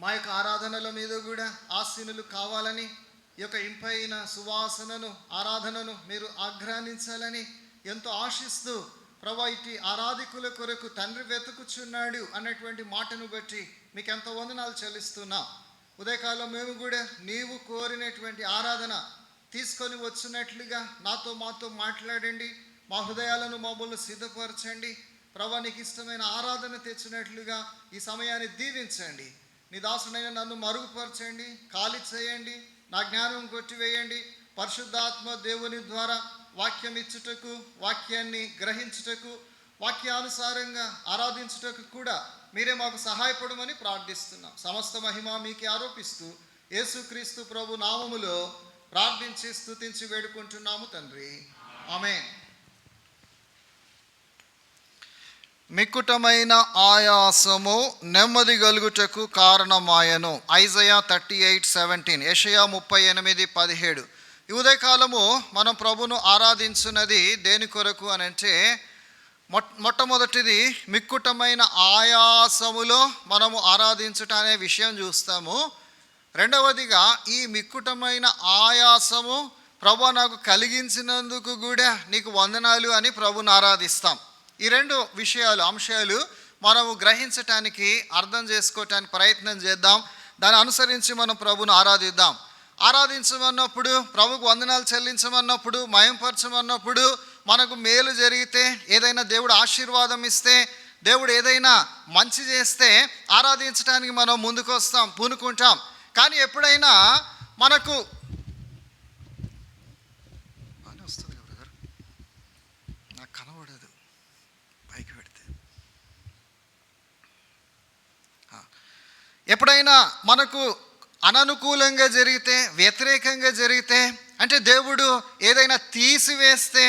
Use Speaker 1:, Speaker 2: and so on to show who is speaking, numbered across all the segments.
Speaker 1: మా యొక్క ఆరాధనల మీద కూడా ఆసీనులు కావాలని, ఈ యొక్క ఇంపైన సువాసనను ఆరాధనను మీరు ఆఘ్రానించాలని ఎంతో ఆశిస్తూ ప్రభువా ఇటు ఆరాధికుల కొరకు తండ్రి వెతుకుచున్నాడు అన్నటువంటి మాటను బట్టి మీకు ఎంతో వందనాలు చెల్లిస్తున్నాం. ఉదయకాలం మేము కూడా నీవు కోరినటువంటి ఆరాధన తీసుకొని వచ్చినట్లుగా మాతో మాట్లాడండి. మా హృదయాలను మమ్మల్ని సిద్ధపరచండి. ప్రభువా నీకు ఇష్టమైన ఆరాధన తెచ్చినట్లుగా ఈ సమయాన్ని దీవించండి. నీ దాసునైన నన్ను మరుగుపరచండి, ఖాళీ చేయండి, నా జ్ఞానం కొట్టివేయండి. పరిశుద్ధాత్మ దేవుని ద్వారా వాక్యం ఇచ్చుటకు, వాక్యాన్ని గ్రహించుటకు, వాక్యానుసారంగా ఆరాధించుటకు కూడా మీరే మాకు సహాయపడమని ప్రార్థిస్తున్నాం. సమస్త మహిమ మీకే ఆరోపిస్తూ యేసుక్రీస్తు ప్రభు నామములో ప్రార్థించి స్తుతించి వేడుకుంటున్నాము తండ్రి, ఆమేన్. మిక్కుటమైన ఆయాసము నెమ్మది గలుగుటకు కారణమాయను. ఐజయా 38:17, యెషయా 38:17. ఈ ఉదయకాలము మనం ప్రభును ఆరాధించున్నది దేని కొరకు అని అంటే, మొట్టమొదటిది మిక్కుటమైన ఆయాసములో మనము ఆరాధించుట అనే విషయం చూస్తాము. రెండవదిగా ఈ మిక్కుటమైన ఆయాసము ప్రభు నాకు కలిగించినందుకు కూడా నీకు వందనాలు అని ప్రభుని ఆరాధిస్తాం. ఈ రెండు అంశాలు మనము గ్రహించటానికి, అర్థం చేసుకోవటానికి ప్రయత్నం చేద్దాం. దాన్ని అనుసరించి మనం ప్రభుని ఆరాధిద్దాం. ఆరాధించమన్నప్పుడు, ప్రభుకు వందనాలు చెల్లించమన్నప్పుడు, మయంపరచమన్నప్పుడు, మనకు మేలు జరిగితే, ఏదైనా దేవుడు ఆశీర్వాదం ఇస్తే, దేవుడు ఏదైనా మంచి చేస్తే ఆరాధించడానికి మనం ముందుకు వస్తాం, పూనుకుంటాం. కానీ ఎప్పుడైనా మనకు నాకు కనబడదు పైకి పెడితే, ఎప్పుడైనా మనకు అననుకూలంగా జరిగితే, వ్యతిరేకంగా జరిగితే, అంటే దేవుడు ఏదైనా తీసివేస్తే,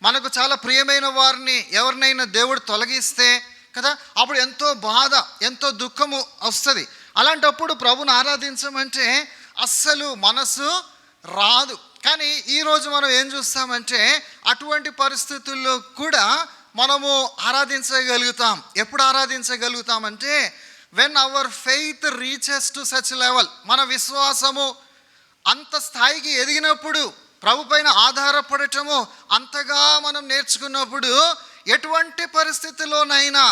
Speaker 1: మనకు చాలా ప్రియమైన వారిని ఎవరినైనా దేవుడు తొలగిస్తే కదా, అప్పుడు ఎంతో బాధ, ఎంతో దుఃఖము వస్తుంది. అలాంటప్పుడు ప్రభుని ఆరాధించమంటే అస్సలు మనసు రాదు. కానీ ఈరోజు మనం ఏం చూస్తామంటే, అటువంటి పరిస్థితుల్లో కూడా మనము ఆరాధించగలుగుతాం. ఎప్పుడు ఆరాధించగలుగుతామంటే, when our faith reaches to such level, మన విశ్వాసము అంత స్థాయికి ఎదిగినప్పుడు, ప్రభు పైన ఆధారపడటము అంతగా మనం నేర్చుకున్నప్పుడు, ఎటువంటి పరిస్థితిలోనైనా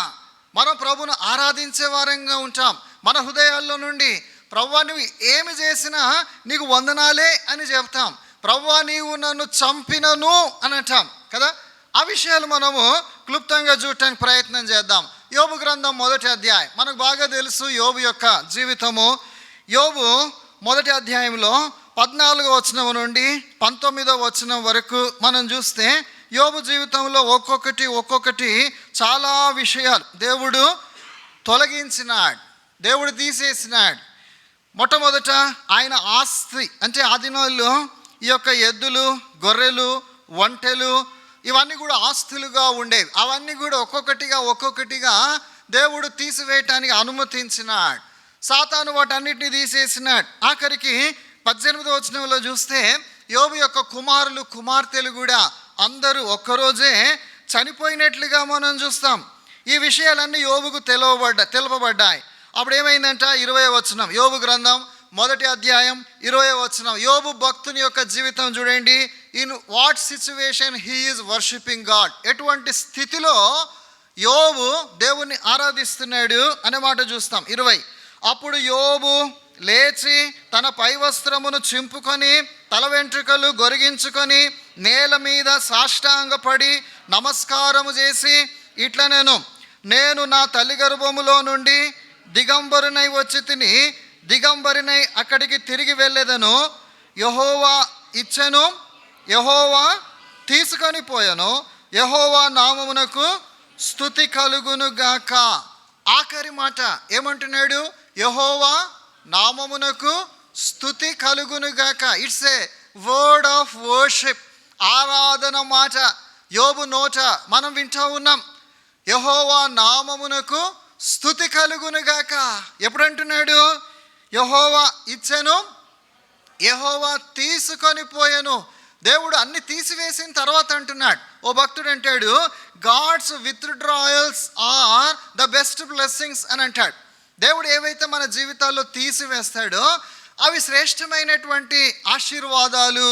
Speaker 1: మనం ప్రభును ఆరాధించే వారంగా ఉంటాం. మన హృదయాల్లో నుండి ప్రభువా నువ్వు ఏమి చేసినా నీకు వందనాలే అని చెప్తాం. ప్రభువా నీవు నన్ను చంపినను అని అంటాం కదా. ఆ విషయాలు మనము క్లుప్తంగా చూడటానికి ప్రయత్నం చేద్దాం. యోబు గ్రంథం 1వ అధ్యాయం మనకు బాగా తెలుసు. యోబు యొక్క జీవితము. యోబు 1వ అధ్యాయంలో 14వ వచనం నుండి 19వ వచనం వరకు మనం చూస్తే, యోబు జీవితంలో ఒక్కొక్కటి చాలా విషయాలు దేవుడు తొలగించినాడు, దేవుడు తీసేసినాడు. మొట్టమొదట ఆయన ఆస్తి, అంటే ఆ దినాల్లో ఈ యొక్క ఎద్దులు, గొర్రెలు, ఒంటెలు ఇవన్నీ కూడా ఆస్తులుగా ఉండేవి. అవన్నీ కూడా ఒక్కొక్కటిగా దేవుడు తీసివేయటానికి అనుమతించినాడు. సాతాను వాటన్నిటిని తీసేసినాడు. ఆఖరికి 18వ వచనంలో చూస్తే, యోబు యొక్క కుమారులు, కుమార్తెలు కూడా అందరూ ఒక్కరోజే చనిపోయినట్లుగా మనం చూస్తాం. ఈ విషయాలన్నీ యోబుకు తెలుపబడ్డాయి. అప్పుడు ఏమైందంట, 20వ వచనం, యోబు గ్రంథం 1వ అధ్యాయం 20వ వచనం. యోబు భక్తుని యొక్క జీవితం చూడండి. In what situation he is worshipping God, ఎటువంటి స్థితిలో యోబు దేవుణ్ణి ఆరాధిస్తున్నాడు అనే మాట చూస్తాం. 20, అప్పుడు యోబు లేచి తన పై వస్త్రమును చింపుకొని, తల వెంట్రుకలు గొరిగించుకొని, నేల మీద సాష్టాంగపడి నమస్కారము చేసి ఇట్లా నేను నా తల్లి గర్భములో నుండి దిగంబరునై వచ్చి తిని, దిగంబరినై అక్కడికి తిరిగి వెళ్ళేదను. యెహోవా ఇచ్చెను, యెహోవా తీసుకొని పోయెను, యెహోవా నామమునకు స్తుతి కలుగును గాక. ఆఖరి మాట ఏమంటున్నాడు, యెహోవా నామమునకు స్తుతి కలుగును గాక. It's a word of worship, ఆరాధన మాట యోబు నోట మనం వింటూ ఉన్నాం. యెహోవా నామమునకు స్తుతి కలుగును గాక. ఎప్పుడు అంటున్నాడు, యెహోవా ఇచ్చెను, యెహోవా తీసుకొని పోయెను. దేవుడు అన్ని తీసివేసిన తర్వాత అంటున్నాడు. ఓ భక్తుడు అంటాడు, God's withdrawals are the best blessings అని అంటాడు. దేవుడు ఏవైతే మన జీవితాల్లో తీసివేస్తాడో అవి శ్రేష్టమైనటువంటి ఆశీర్వాదాలు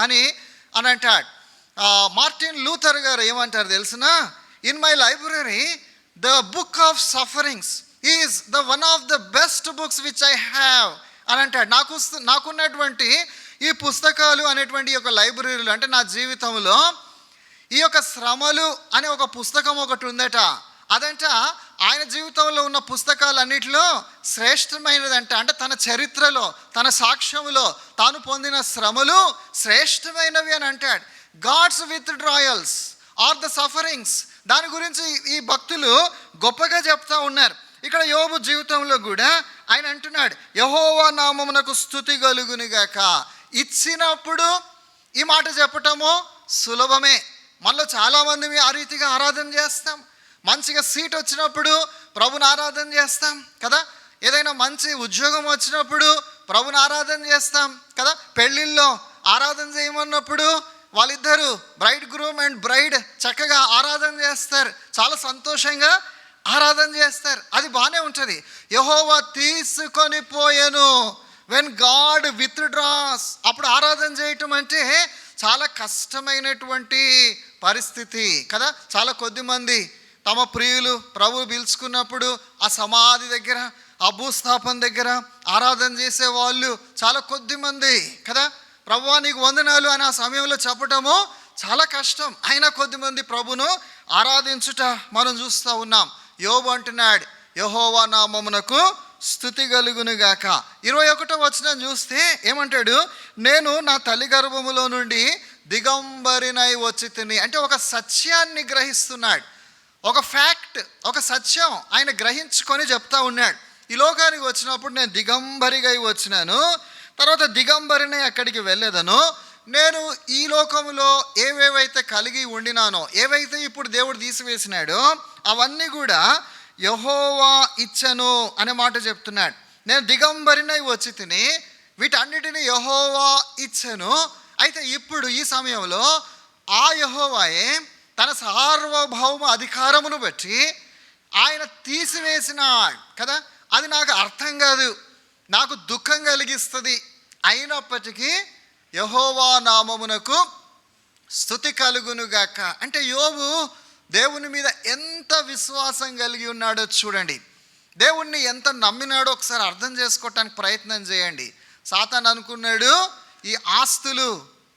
Speaker 1: అని అంటాడు. మార్టిన్ లూథర్ గారు ఏమంటారు తెలిసిన, in my library the book of sufferings is the one of the best books which I have అని అంటాడు. నాకున్నటువంటి ఈ పుస్తకాలు అనేటువంటి ఒక లైబ్రరీలో, అంటే నా జీవితంలో ఈ యొక్క శ్రమలు అనే ఒక పుస్తకం ఒకటి ఉందట. అదంట ఆయన జీవితంలో ఉన్న పుస్తకాలన్నిటిలో శ్రేష్టమైనదంట. అంటే తన చరిత్రలో, తన సాక్ష్యములో తాను పొందిన శ్రమలు శ్రేష్టమైనవి అని అంటాడు. God's withdrawals are the sufferings, దాని గురించి ఈ భక్తులు గొప్పగా చెప్తా ఉన్నారు. ఇక్కడ యోబు జీవితంలో కూడా ఆయన అంటున్నాడు, యెహోవా నామమునకు స్తుతి కలుగునుగాక. ఇచ్చినప్పుడు ఈ మాట చెప్పటము సులభమే. మనలో చాలామంది ఆ రీతిగా ఆరాధన చేస్తాం. మంచిగా సీట్ వచ్చినప్పుడు ప్రభుని ఆరాధన చేస్తాం కదా. ఏదైనా మంచి ఉద్యోగం వచ్చినప్పుడు ప్రభుని ఆరాధన చేస్తాం కదా. పెళ్ళిళ్ళలో ఆరాధన చేయమన్నప్పుడు వాళ్ళిద్దరూ బ్రైడ్ గ్రూమ్ అండ్ బ్రైడ్ చక్కగా ఆరాధన చేస్తారు, చాలా సంతోషంగా ఆరాధన చేస్తారు. అది బాగానే ఉంటుంది. యెహోవా తీసుకొని పోయెను, వెన్ గాడ్ విత్డ్రాస్, అప్పుడు ఆరాధన చేయటం అంటే చాలా కష్టమైనటువంటి పరిస్థితి కదా. చాలా కొద్దిమంది తమ ప్రియులు ప్రభు పిలుచుకున్నప్పుడు ఆ సమాధి దగ్గర, ఆ భూస్థాపన దగ్గర ఆరాధన చేసే వాళ్ళు చాలా కొద్దిమంది కదా. ప్రభువా నీకు వందనాలు అని ఆ సమయంలో చెప్పటము చాలా కష్టం. అయినా కొద్దిమంది ప్రభును ఆరాధించుట మనం చూస్తూ ఉన్నాం. యోబు అంటున్నాడు, యెహోవా నామమునకు స్తుతి కలుగునుగాక. 21వ వచనం చూస్తే ఏమంటాడు, నేను నా తల్లి గర్భములో నుండి దిగంబరినై వచ్చి తిని. అంటే ఒక సత్యాన్ని గ్రహిస్తున్నాడు, ఒక ఫ్యాక్ట్, ఒక సత్యం ఆయన గ్రహించుకొని చెప్తా ఉన్నాడు. ఈ లోకానికి వచ్చినప్పుడు నేను దిగంబరిగా వచ్చినాను, తర్వాత దిగంబరిని అక్కడికి వెళ్ళేదను. నేను ఈ లోకంలో ఏవేవైతే కలిగి ఉండినానో, ఏవైతే ఇప్పుడు దేవుడు తీసివేసినాడో అవన్నీ కూడా యెహోవా ఇచ్చెను అనే మాట చెప్తున్నాడు. నేను దిగంబరినై వచ్చి తిని, వీటన్నిటిని యెహోవా ఇచ్చెను. అయితే ఇప్పుడు ఈ సమయంలో ఆ యెహోవాయే తన సార్వభౌమ అధికారమును బట్టి ఆయన తీసివేసినాడు కదా. అది నాకు అర్థం కాదు, నాకు దుఃఖం కలిగిస్తుంది. అయినప్పటికీ యెహోవా నామమునకు స్తుతి కలుగునుగాక. అంటే యోబు దేవుని మీద ఎంత విశ్వాసం కలిగి ఉన్నాడో చూడండి. దేవుణ్ణి ఎంత నమ్మినాడో ఒకసారి అర్థం చేసుకోవటానికి ప్రయత్నం చేయండి. సాతాను అనుకున్నాడు ఈ ఆస్తులు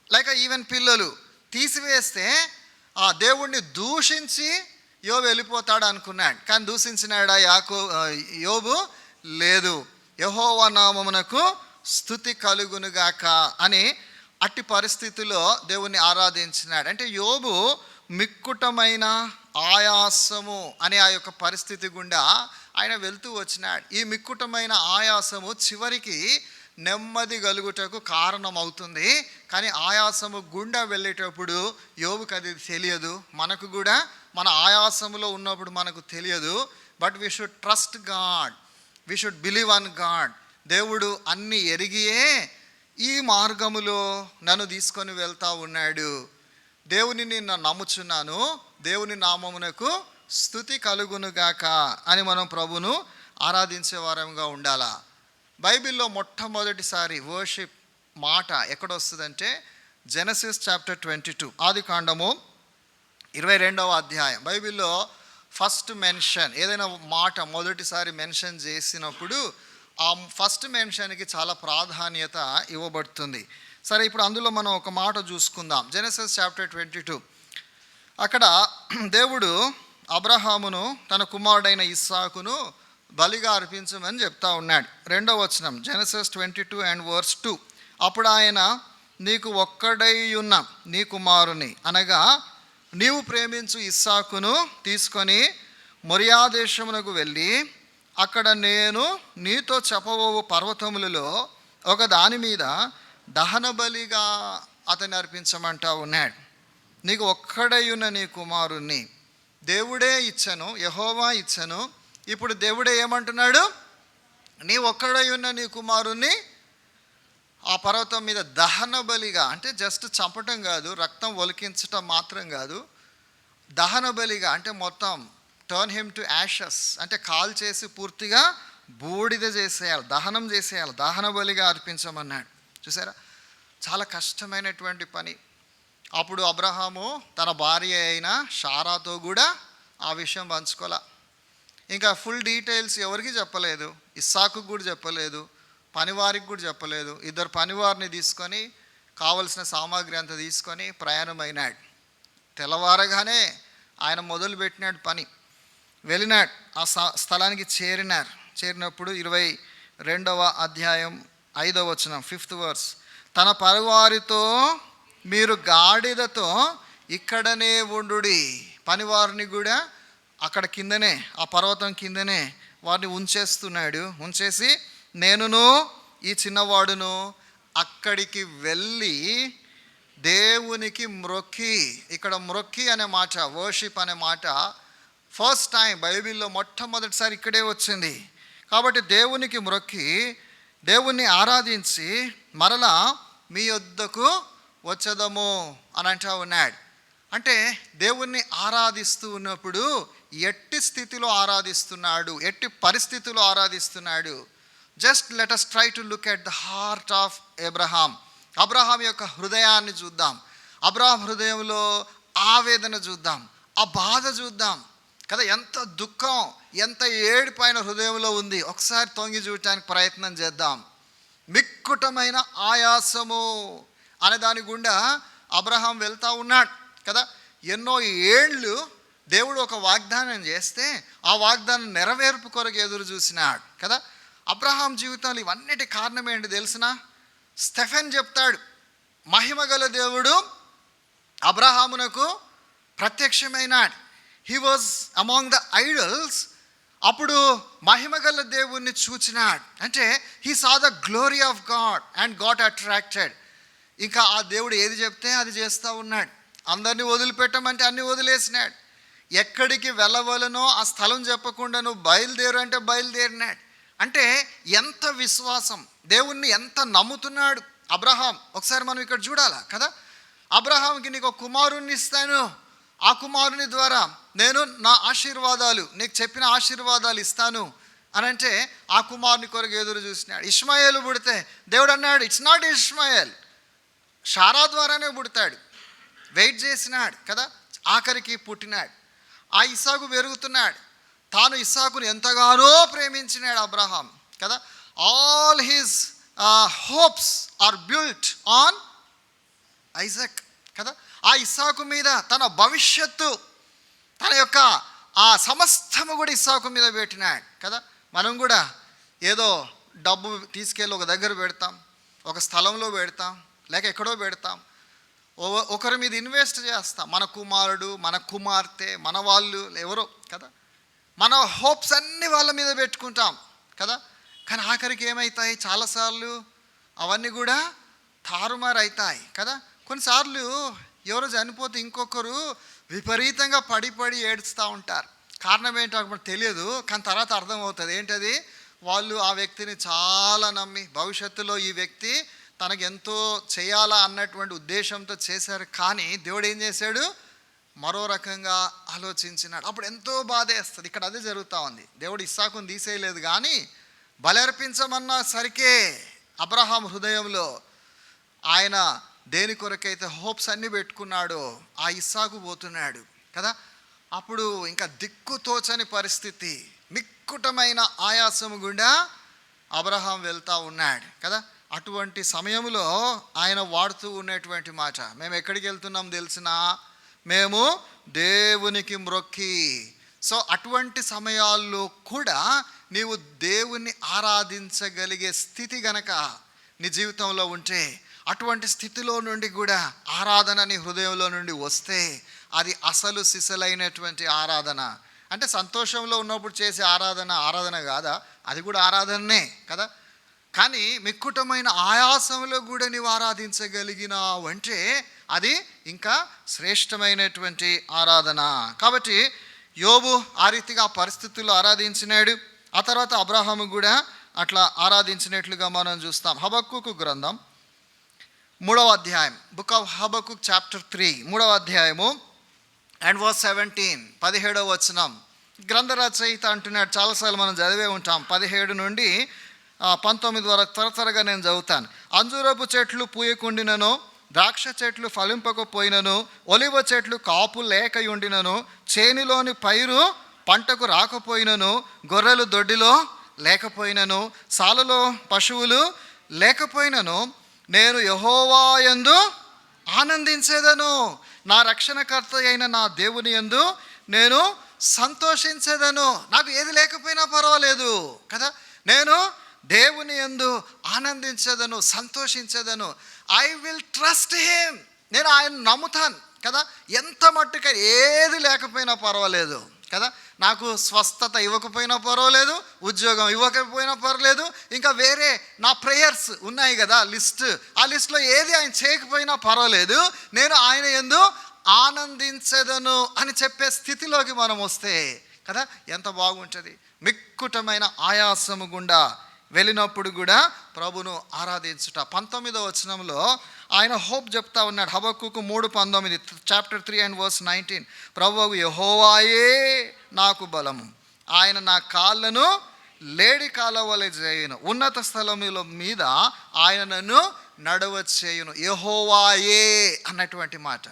Speaker 1: లేక ఈవెన్ పిల్లలు తీసివేస్తే ఆ దేవుణ్ణి దూషించి యోబు వెళ్ళిపోతాడు అనుకున్నాడు. కానీ దూషించినాడా యోబు? లేదు. యెహోవా నామమునకు స్తుతి కలుగునుగాక అని అట్టి పరిస్థితిలో దేవుణ్ణి ఆరాధించినాడు. అంటే యోబు మిక్కుటమైన ఆయాసము అనే ఆ యొక్క పరిస్థితి గుండా ఆయన వెళ్తూ వచ్చినాడు. ఈ మిక్కుటమైన ఆయాసము చివరికి నెమ్మది కలుగుటకు కారణమవుతుంది. కానీ ఆయాసము గుండా వెళ్ళేటప్పుడు యోబుకి అది తెలియదు, మనకు కూడా మన ఆయాసములో ఉన్నప్పుడు మనకు తెలియదు. But we should trust God, we should believe on God. దేవుడు అన్ని ఎరిగియే ఈ మార్గములో నన్ను తీసుకొని వెళ్తా ఉన్నాడు. దేవుని నేను నమ్ముచున్నాను, దేవుని నామమునకు స్తుతి కలుగునుగాక అని మనం ప్రభును ఆరాధించే వారంగా ఉండాలా. బైబిల్లో మొట్టమొదటిసారి వర్షిప్ మాట ఎక్కడొస్తుందంటే జెనసిస్ చాప్టర్ 22, ఆది కాండము 22వ అధ్యాయం. బైబిల్లో ఫస్ట్ మెన్షన్, ఏదైనా మాట మొదటిసారి మెన్షన్ చేసినప్పుడు ఆ ఫస్ట్ మెన్షన్కి చాలా ప్రాధాన్యత ఇవ్వబడుతుంది. సరే, ఇప్పుడు అందులో మనం ఒక మాట చూసుకుందాం. జెనసిస్ చాప్టర్ 22, అక్కడ దేవుడు అబ్రహామును తన కుమారుడైన ఇస్సాకును బలిగా అర్పించమని చెప్తా ఉన్నాడు. 2వ వచనం జెనసిస్ 22 and verse 2. అప్పుడు ఆయన, నీకు ఒక్కడై ఉన్న నీ కుమారుని అనగా నీవు ప్రేమించు ఇస్సాకును తీసుకొని మొరియా దేశమునకు వెళ్ళి అక్కడ నేను నీతో చెప్పబోవు పర్వతములలో ఒక దాని మీద దహన బలిగా అతన్ని అర్పించమంటా ఉన్నాడు. నీకు ఒక్కడై ఉన్న నీ కుమారుణ్ణి దేవుడే ఇచ్చను, యెహోవా ఇచ్చను. ఇప్పుడు దేవుడే ఏమంటున్నాడు, నీ ఒక్కడై ఉన్న నీ కుమారుణ్ణి ఆ పర్వతం మీద దహన బలిగా, అంటే జస్ట్ చంపటం కాదు, రక్తం ఒలికించటం మాత్రం కాదు, దహన బలిగా అంటే మొత్తం టర్న్ హిమ్ టు యాషెస్, అంటే కాల్ చేసి పూర్తిగా బూడిద చేసేయాలి, దహనం చేసేయాలి, దహన బలిగా అర్పించమన్నాడు. చూసారా, చాలా కష్టమైనటువంటి పని. అప్పుడు అబ్రహాము తన భార్య అయిన షారాతో కూడా ఆ విషయం పంచుకోలే. ఇంకా ఫుల్ డీటెయిల్స్ ఎవరికి చెప్పలేదు, ఇస్సాకు కూడా చెప్పలేదు, పనివారికి కూడా చెప్పలేదు. 2 పనివారిని తీసుకొని కావలసిన సామాగ్రి అంతా తీసుకొని ప్రయాణమైనాడు. తెల్లవారగానే ఆయన మొదలుపెట్టినాడు పని, వెళ్ళినాడు. ఆ స్థలానికి చేరినప్పుడు 22వ అధ్యాయం 5వ వచనం, 5th verse, తన పనివారితో మీరు గాడిదతో ఇక్కడనే ఉండుడి. పనివారిని కూడా అక్కడ కిందనే, ఆ పర్వతం కిందనే వారిని ఉంచేసి నేనును ఈ చిన్నవాడును అక్కడికి వెళ్ళి దేవునికి మ్రొక్కి. ఇక్కడ మ్రొక్కి అనే మాట, వర్షిప్ అనే మాట ఫస్ట్ టైం బైబిల్లో మొట్టమొదటిసారి ఇక్కడే వచ్చింది. కాబట్టి దేవునికి మ్రొక్కి, దేవుణ్ణి ఆరాధించి మరలా మీ యొద్దకు వచ్చేదము అని అంటా ఉన్నాడు. అంటే దేవుణ్ణి ఆరాధిస్తూ ఉన్నప్పుడు ఎట్టి స్థితిలో ఆరాధిస్తున్నాడు, ఎట్టి పరిస్థితిలో ఆరాధిస్తున్నాడు. Just let us try to look at the heart of Abraham. Abraham యొక్క హృదయాన్ని చూద్దాం. అబ్రహాం హృదయంలో ఆవేదన చూద్దాం, ఆ బాధ చూద్దాం కదా. ఎంత దుఃఖం, ఎంత ఏడుపైన హృదయంలో ఉంది, ఒకసారి తొంగి చూడటానికి ప్రయత్నం చేద్దాం. మిక్కుటమైన ఆయాసము అనే దాని గుండా అబ్రహాం వెళ్తూ ఉన్నాడు కదా. ఎన్నో ఏళ్ళు దేవుడు ఒక వాగ్దానం చేస్తే ఆ వాగ్దానం నెరవేర్పు కొరకు ఎదురు చూసినాడు కదా. అబ్రహాం జీవితంలో ఇవన్నిటి కారణం ఏంటి తెలిసిన? స్టెఫెన్ చెప్తాడు, మహిమగల దేవుడు అబ్రహామునకు ప్రత్యక్షమైనాడు. He was among the idols. అప్పుడు మహిమగల దేవుణ్ణి చూచినాడు. అంటే he saw the glory of God and got attracted. ఇంకా ఆ దేవుడు ఏది చెప్తే అది చేస్తూ ఉన్నాడు. అందరినీ వదిలిపెట్టమంటే అన్నీ వదిలేసినాడు. ఎక్కడికి వెళ్ళవలనో ఆ స్థలం చెప్పకుండా నువ్వు బయలుదేరు అంటే బయలుదేరినాడు. అంటే ఎంత విశ్వాసం, దేవుణ్ణి ఎంత నమ్ముతున్నాడు అబ్రహాం. ఒకసారి మనం ఇక్కడ చూడాలా కదా. అబ్రహాంకి నీకు ఒక కుమారుణ్ణి ఇస్తాను, ఆ కుమారుని ద్వారా నేను నా ఆశీర్వాదాలు, నీకు చెప్పిన ఆశీర్వాదాలు ఇస్తాను అని అంటే ఆ కుమారుని కొరకు ఎదురు చూసినాడు. ఇష్మాయేలు పుడితే దేవుడు అన్నాడు, ఇట్స్ నాట్ ఇష్మాయేల్, షారా ద్వారానే పుడతాడు. వెయిట్ చేసినాడు కదా, ఆఖరికి పుట్టినాడు. ఆ ఇస్సాకు పెరుగుతున్నాడు. తాను ఇస్సాకును ఎంతగానో ప్రేమించినాడు అబ్రహాం కదా. All his hopes are built on Isaac కదా. ఆ ఇస్సాకు మీద తన భవిష్యత్తు, తన యొక్క ఆ సమస్తము కూడా ఇస్సాకు మీద పెట్టినాడు కదా. మనం కూడా ఏదో డబ్బు తీసుకెళ్ళి ఒక దగ్గర పెడతాం, ఒక స్థలంలో పెడతాం, లేక ఎక్కడో పెడతాం, ఒకరి మీద ఇన్వెస్ట్ చేస్తాం. మన కుమారుడు, మన కుమార్తె, మన వాళ్ళు ఎవరో కదా. మన హోప్స్ అన్నీ వాళ్ళ మీద పెట్టుకుంటాం కదా. కానీ ఆఖరికి ఏమవుతాయి, చాలాసార్లు అవన్నీ కూడా తారుమారు అవుతాయి కదా. కొన్నిసార్లు ఎవరో చనిపోతే ఇంకొకరు విపరీతంగా పడి ఏడుస్తూ ఉంటారు. కారణం ఏంటో మనకు తెలియదు, కానీ తర్వాత అర్థమవుతుంది. ఏంటది? వాళ్ళు ఆ వ్యక్తిని చాలా నమ్మి భవిష్యత్తులో ఈ వ్యక్తి తనకు ఎంతో చేయాలా అన్నటువంటి ఉద్దేశంతో చేశారు. కానీ దేవుడు ఏం చేశాడు? మరో రకంగా ఆలోచించినాడు. అప్పుడు ఎంతో బాధేస్తుంది. ఇక్కడ అదే జరుగుతూ ఉంది. దేవుడు ఇస్సాకుని తీసేయలేదు, కానీ బలర్పించమన్న సరికే అబ్రహాం హృదయంలో ఆయన దేని కొరకైతే హోప్స్ అన్నీ పెట్టుకున్నాడో ఆ ఇస్సాకు పోతున్నాడు కదా. అప్పుడు ఇంకా దిక్కుతోచని పరిస్థితి, మిక్కుటమైన ఆయాసము గుండా అబ్రహాం వెళ్తూ ఉన్నాడు కదా. అటువంటి సమయంలో ఆయన వాడుతూ ఉన్నటువంటి మాట, మేము ఎక్కడికి వెళ్తున్నాం తెలిసినా, మేము దేవునికి మ్రొక్కి. సో అటువంటి సమయాల్లో కూడా నీవు దేవుణ్ణి ఆరాధించగలిగే స్థితి గనక నీ జీవితంలో ఉంటే, అటువంటి స్థితిలో నుండి కూడా ఆరాధన నీ హృదయంలో నుండి వస్తే అది అసలు సిసలైనటువంటి ఆరాధన. అంటే సంతోషంలో ఉన్నప్పుడు చేసే ఆరాధన కాదా? అది కూడా ఆరాధనే కదా. కానీ మిక్కుటమైన ఆయాసంలో కూడా నీవు ఆరాధించగలిగినావు అంటే అది ఇంకా శ్రేష్టమైనటువంటి ఆరాధన. కాబట్టి యోబు ఆ రీతిగా ఆ పరిస్థితుల్లో ఆరాధించినాడు. ఆ తర్వాత అబ్రహాము కూడా అట్లా ఆరాధించినట్లుగా మనం చూస్తాం. హబక్కూకు గ్రంథం 3వ అధ్యాయం, బుక్ ఆఫ్ హబక్కూక్ చాప్టర్ 3, 3వ అధ్యాయము అండ్ వర్స్ 17, 17వ వచనం. గ్రంథ రచయిత అంటున్నాడు, చాలాసార్లు మనం చదివే ఉంటాం, 17 నుండి 19 వరకు త్వరగా నేను చదువుతాను. అంజూరపు చెట్లు పూయకుండినను, ద్రాక్ష చెట్లు ఫలింపకపోయినను, ఒలివ చెట్లు కాపు లేకయుండినను, చేనిలోని పైరు పంటకు రాకపోయినను, గొర్రెలు దొడ్డిలో లేకపోయినను, సాలలో పశువులు లేకపోయినను, నేను యెహోవా యందు ఆనందించేదను, నా రక్షణకర్త అయిన నా దేవుని యందు నేను సంతోషించేదను. నాకు ఏది లేకపోయినా పర్వాలేదు కదా, నేను దేవుని యందు ఆనందించేదను, సంతోషించేదను. ఐ విల్ ట్రస్ట్ హిమ్, నేను ఆయన నమ్ముతాను కదా. ఎంత మట్టుగా ఏది లేకపోయినా పర్వాలేదు కదా, నాకు స్వస్థత ఇవ్వకపోయినా పర్వాలేదు, ఉద్యోగం ఇవ్వకపోయినా పర్వాలేదు, ఇంకా వేరే నా ప్రేయర్స్ ఉన్నాయి కదా లిస్ట్, ఆ లిస్ట్లో ఏది ఆయన చేయకపోయినా పర్వాలేదు, నేను ఆయన యందు ఆనందించేదను అని చెప్పే స్థితిలోకి మనం వస్తే కదా ఎంత బాగుంటుంది. మిక్కుటమైన ఆయాసము గుండా వెళ్ళినప్పుడు కూడా ప్రభును ఆరాధించుట. 19వ వచనంలో ఆయన హోప్ చెప్తా ఉన్నాడు. హబక్కూకు 3:19, చాప్టర్ 3:19, ప్రభువు యెహోవాయే నాకు బలము, ఆయన నా కాళ్ళను లేడి కాలవలె చేయును, ఉన్నత స్థలముల మీద ఆయన నన్ను నడవచేయును. యెహోవాయే అన్నటువంటి మాట,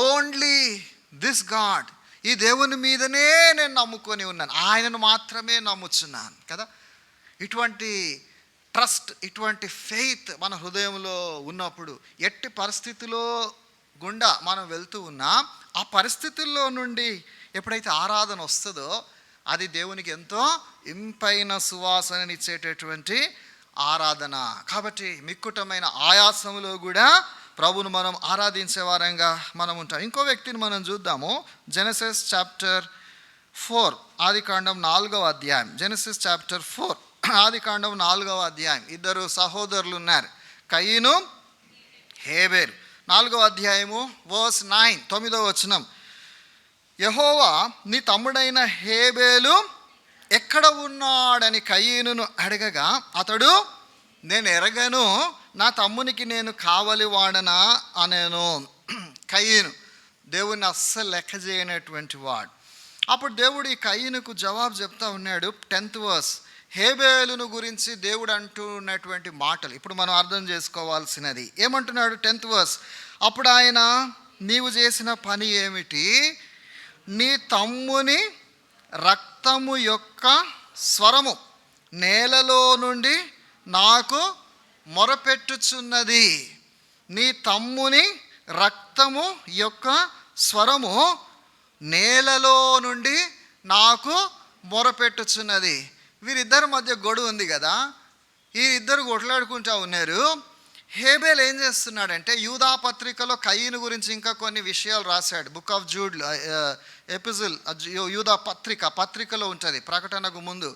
Speaker 1: ఓన్లీ దిస్ గాడ్, ఈ దేవుని మీదనే నేను నమ్ముకొని ఉన్నాను, ఆయనను మాత్రమే నమ్ముచున్నాను కదా. ఇటువంటి ట్రస్ట్, ఇటువంటి ఫెయిత్ మన హృదయంలో ఉన్నప్పుడు ఎట్టి పరిస్థితిలో గుండా మనం వెళ్తూ ఉన్నా, ఆ పరిస్థితుల్లో నుండి ఎప్పుడైతే ఆరాధన వస్తుందో అది దేవునికి ఎంతో ఇంపైన సువాసననిచ్చేటటువంటి ఆరాధన. కాబట్టి మిక్కుటమైన ఆయాసములో కూడా ప్రభును మనం ఆరాధించే వారంగా మనం ఉంటాం. ఇంకో వ్యక్తిని మనం చూద్దాము. జెనసిస్ చాప్టర్ 4, ఆదికాండం 4వ అధ్యాయం. జెనసిస్ చాప్టర్ 4, ఆదికాండం 4వ అధ్యాయం. ఇద్దరు సహోదరులు ఉన్నారు, కయీను, హేబేలు. 4వ అధ్యాయము వర్స్ 9, 9వ వచనం. యెహోవా నీ తమ్ముడైన హేబేలు ఎక్కడ ఉన్నాడని కయీనును అడగగా అతడు, నేను ఎరగను, నా తమ్మునికి నేను కావలి వాడనా అనేను. కయీను దేవుని అస్సలు లెక్క చేయనటువంటి వాడు. అప్పుడు దేవుడు ఈ కయీనుకు జవాబు చెప్తా ఉన్నాడు. 10th వర్స్, హేబేలును గురించి దేవుడు అంటున్నటువంటి మాటలు ఇప్పుడు మనం అర్థం చేసుకోవాల్సినది. ఏమంటున్నాడు 10th వర్స్, అప్పుడు ఆయన, నీవు చేసిన పని ఏమిటి? నీ తమ్ముని రక్తము యొక్క స్వరము నేలలో నుండి నాకు మొరపెట్టుచున్నది. నీ తమ్ముని రక్తము యొక్క స్వరము నేలలో నుండి నాకు మొరపెట్టుచున్నది. వీరిద్దరి మధ్య గొడవ ఉంది కదా, ఈ ఇద్దరు కొట్లాడుకుంటూ ఉన్నారు. హేబేల్ ఏం చేస్తున్నాడంటే, యూదా పత్రికలో కయీను గురించి ఇంకా కొన్ని విషయాలు రాశాడు. బుక్ ఆఫ్ జూడ్ ఎపిజిల్, యూదా పత్రికలో ఉంటుంది, ప్రకటనకు ముందు.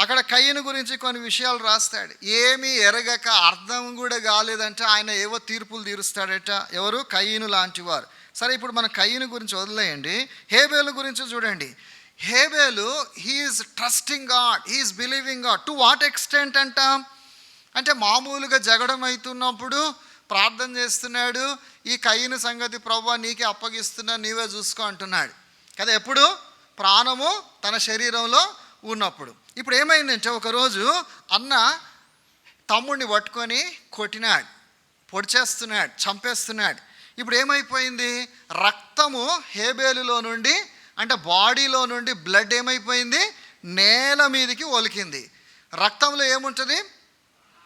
Speaker 1: అక్కడ కయీను గురించి కొన్ని విషయాలు రాస్తాడు. ఏమీ ఎరగక, అర్థం కూడా కాలేదంటే ఆయన ఏవో తీర్పులు తీరుస్తాడట. ఎవరు? కయీను లాంటి వారు. సరే, ఇప్పుడు మన కయీను గురించి వదిలేయండి, హేబేలు గురించి చూడండి. హేబేలు, he's trusting God, he's believing God. To what extent అంటే మామూలుగా జగడం అవుతున్నప్పుడు ప్రార్థన చేస్తున్నాడు. ఈ కయీను సంగతి ప్రభువా నీకే అప్పగిస్తున్నా, నీవే చూసుకో అంటున్నాడు కదా. ఎప్పుడు? ప్రాణము తన శరీరంలో ఉన్నప్పుడు. ఇప్పుడు ఏమైందంటే, ఒకరోజు అన్న తమ్ముడిని పట్టుకొని కొట్టినాడు, పొడిచేస్తున్నాడు, చంపేస్తున్నాడు. ఇప్పుడు ఏమైపోయింది? రక్తము హేబేలులో నుండి, అంటే బాడీలో నుండి బ్లడ్ ఏమైపోయింది? నేల మీదకి ఒలికింది. రక్తంలో ఏముంటుంది?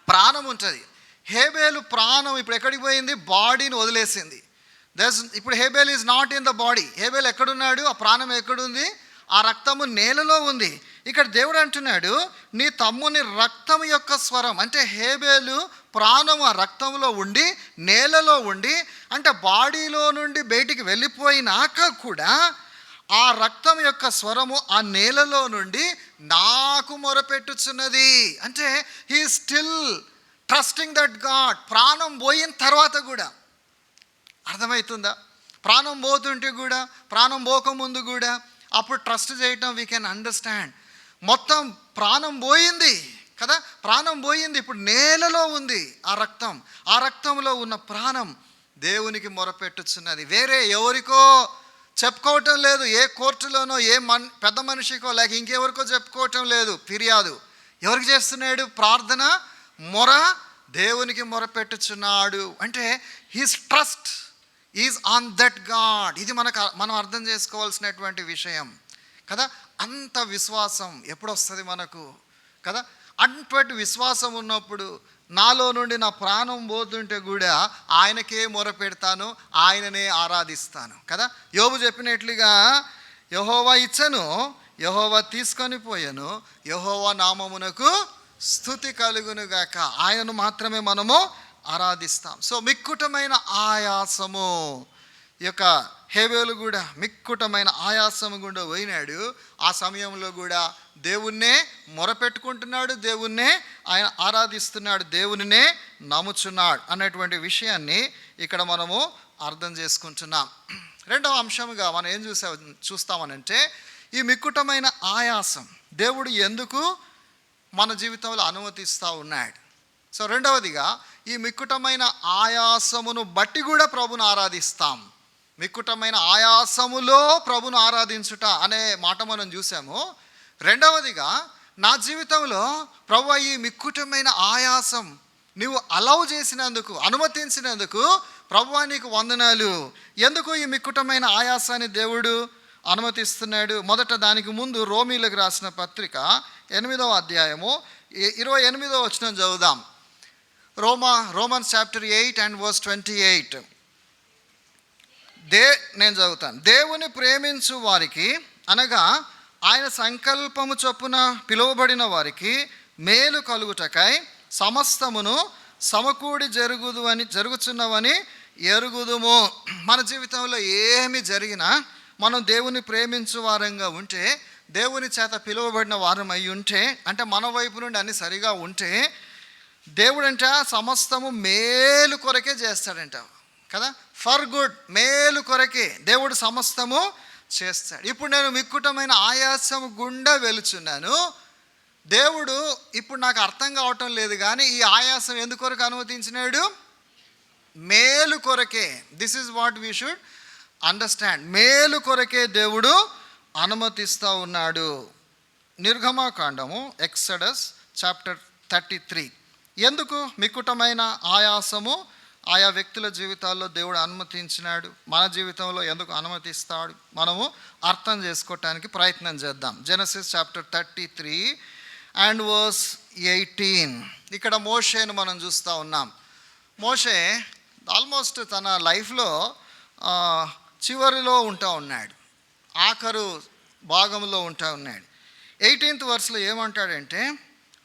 Speaker 1: ప్రాణం ఉంటుంది. హేబేలు ప్రాణం ఇప్పుడు ఎక్కడికి పోయింది? బాడీని వదిలేసింది. ఇప్పుడు Abel is not in the body. Abel ఎక్కడున్నాడు? ఆ ప్రాణం ఎక్కడుంది? ఆ రక్తము నేలలో ఉంది. ఇక్కడ దేవుడు అంటున్నాడు, నీ తమ్ముని రక్తం యొక్క స్వరం, అంటే హేబేలు ప్రాణం ఆ రక్తంలో ఉండి నేలలో ఉండి, అంటే బాడీలో నుండి బయటికి వెళ్ళిపోయినాక కూడా ఆ రక్తం యొక్క స్వరము ఆ నేలలో నుండి నాకు మొరపెట్టుచున్నది. అంటే he still trusting that God. ప్రాణం పోయిన తర్వాత కూడా, అర్థమవుతుందా? ప్రాణం పోతుంటే కూడా, ప్రాణం పోకముందు కూడా అప్పుడు ట్రస్ట్ చేయటం వీ కెన్ అండర్స్టాండ్. మొత్తం ప్రాణం పోయింది కదా, ప్రాణం పోయింది, ఇప్పుడు నేలలో ఉంది ఆ రక్తం. ఆ రక్తంలో ఉన్న ప్రాణం దేవునికి మొరపెట్టుచున్నది. వేరే ఎవరికో చెప్పుకోవటం లేదు, ఏ కోర్టులోనో ఏ పెద్ద మనిషికో లేక ఇంకెవరికో చెప్పుకోవటం లేదు ఫిర్యాదు. ఎవరికి చేస్తున్నాడు ప్రార్థన? మొర దేవునికి మొర పెట్టుచున్నాడు. అంటే his trust is on that God. ఇది మనం అర్థం చేసుకోవాల్సినటువంటి విషయం కదా. అంత విశ్వాసం ఎప్పుడు వస్తుంది మనకు కదా? అటువంటి విశ్వాసం ఉన్నప్పుడు నాలో నుండి నా ప్రాణం పోతుంటే కూడా ఆయనకే మొర పెడతాను, ఆయననే ఆరాధిస్తాను కదా. యోబు చెప్పినట్లుగా యెహోవా ఇచ్చను, యెహోవా తీసుకొని పోయాను, యెహోవా నామమునకు స్తుతి కలుగునుగాక. ఆయనను మాత్రమే మనము ఆరాధిస్తాం. సో మిక్కుటమైన ఆయాసము, ఈ యొక్క హేబేలు కూడా మిక్కుటమైన ఆయాసము గుండా పోయినాడు. ఆ సమయంలో కూడా దేవుణ్ణే మొరపెట్టుకుంటున్నాడు, దేవుణ్ణే ఆయన ఆరాధిస్తున్నాడు, దేవునినే నమ్ముచున్నాడు అన్నటువంటి విషయాన్ని ఇక్కడ మనము అర్థం చేసుకుంటున్నాం. రెండవ అంశముగా మనం ఏం చూస్తామనంటే ఈ మిక్కుటమైన ఆయాసం దేవుడు ఎందుకు మన జీవితంలో అనుమతిస్తూ ఉన్నాడు. సో రెండవదిగా ఈ మిక్కుటమైన ఆయాసమును బట్టి కూడా ప్రభుని ఆరాధిస్తాం. మిక్కుటమైన ఆయాసములో ప్రభును ఆరాధించుట అనే మాట మనం చూసాము. రెండవదిగా నా జీవితంలో ప్రభు ఈ మిక్కుటమైన ఆయాసం నీవు అలౌ చేసినందుకు, అనుమతించినందుకు ప్రభువా నీకు వందనాలు. ఎందుకు ఈ మిక్కుటమైన ఆయాసాన్ని దేవుడు అనుమతిస్తున్నాడు? మొదట దానికి ముందు రోమీలకు రాసిన పత్రిక 8వ అధ్యాయము 28వ వచనం చదువుదాం. Romans chapter 8 and verse 28. నేను చదువుతాను. దేవుని ప్రేమించు వారికి అనగా ఆయన సంకల్పము చొప్పున పిలువబడిన వారికి మేలు కలుగుటకై సమస్తమును సమకూడి జరుగుచున్నవని ఎరుగుదుము. మన జీవితంలో ఏమి జరిగినా మనం దేవుని ప్రేమించు వారంగా ఉంటే, దేవుని చేత పిలువబడిన వారం అయి ఉంటే, అంటే మన వైపు నుండి అన్ని సరిగా ఉంటే దేవుడంట సమస్తము మేలు కొరకే చేస్తాడంట కదా. ఫర్ గుడ్, మేలు కొరకే దేవుడు సమస్తము చేస్తాడు. ఇప్పుడు నేను మిక్కుటమైన ఆయాసం గుండా వెలుచున్నాను. దేవుడు ఇప్పుడు నాకు అర్థం కావటం లేదు, కానీ ఈ ఆయాసం ఎందుకొరకు అనుమతించినాడు? మేలు కొరకే. This is what we should understand. మేలు కొరకే దేవుడు అనుమతిస్తూ ఉన్నాడు. నిర్గమకాండము ఎక్సడస్ చాప్టర్ 33. ఎందుకు మిక్కుటమైన ఆయాసము ఆయా వ్యక్తుల జీవితాల్లో దేవుడు అనుమతించినాడు, మన జీవితంలో ఎందుకు అనుమతిస్తాడు, మనము అర్థం చేసుకోవటానికి ప్రయత్నం చేద్దాం. Genesis chapter 33 and verse 18. ఇక్కడ మోషేను మనం చూస్తూ ఉన్నాం. మోషే ఆల్మోస్ట్ తన లైఫ్లో చివరిలో ఉంటా ఉన్నాడు, ఆఖరు భాగంలో ఉంటా ఉన్నాడు. 18th verseలో ఏమంటాడంటే,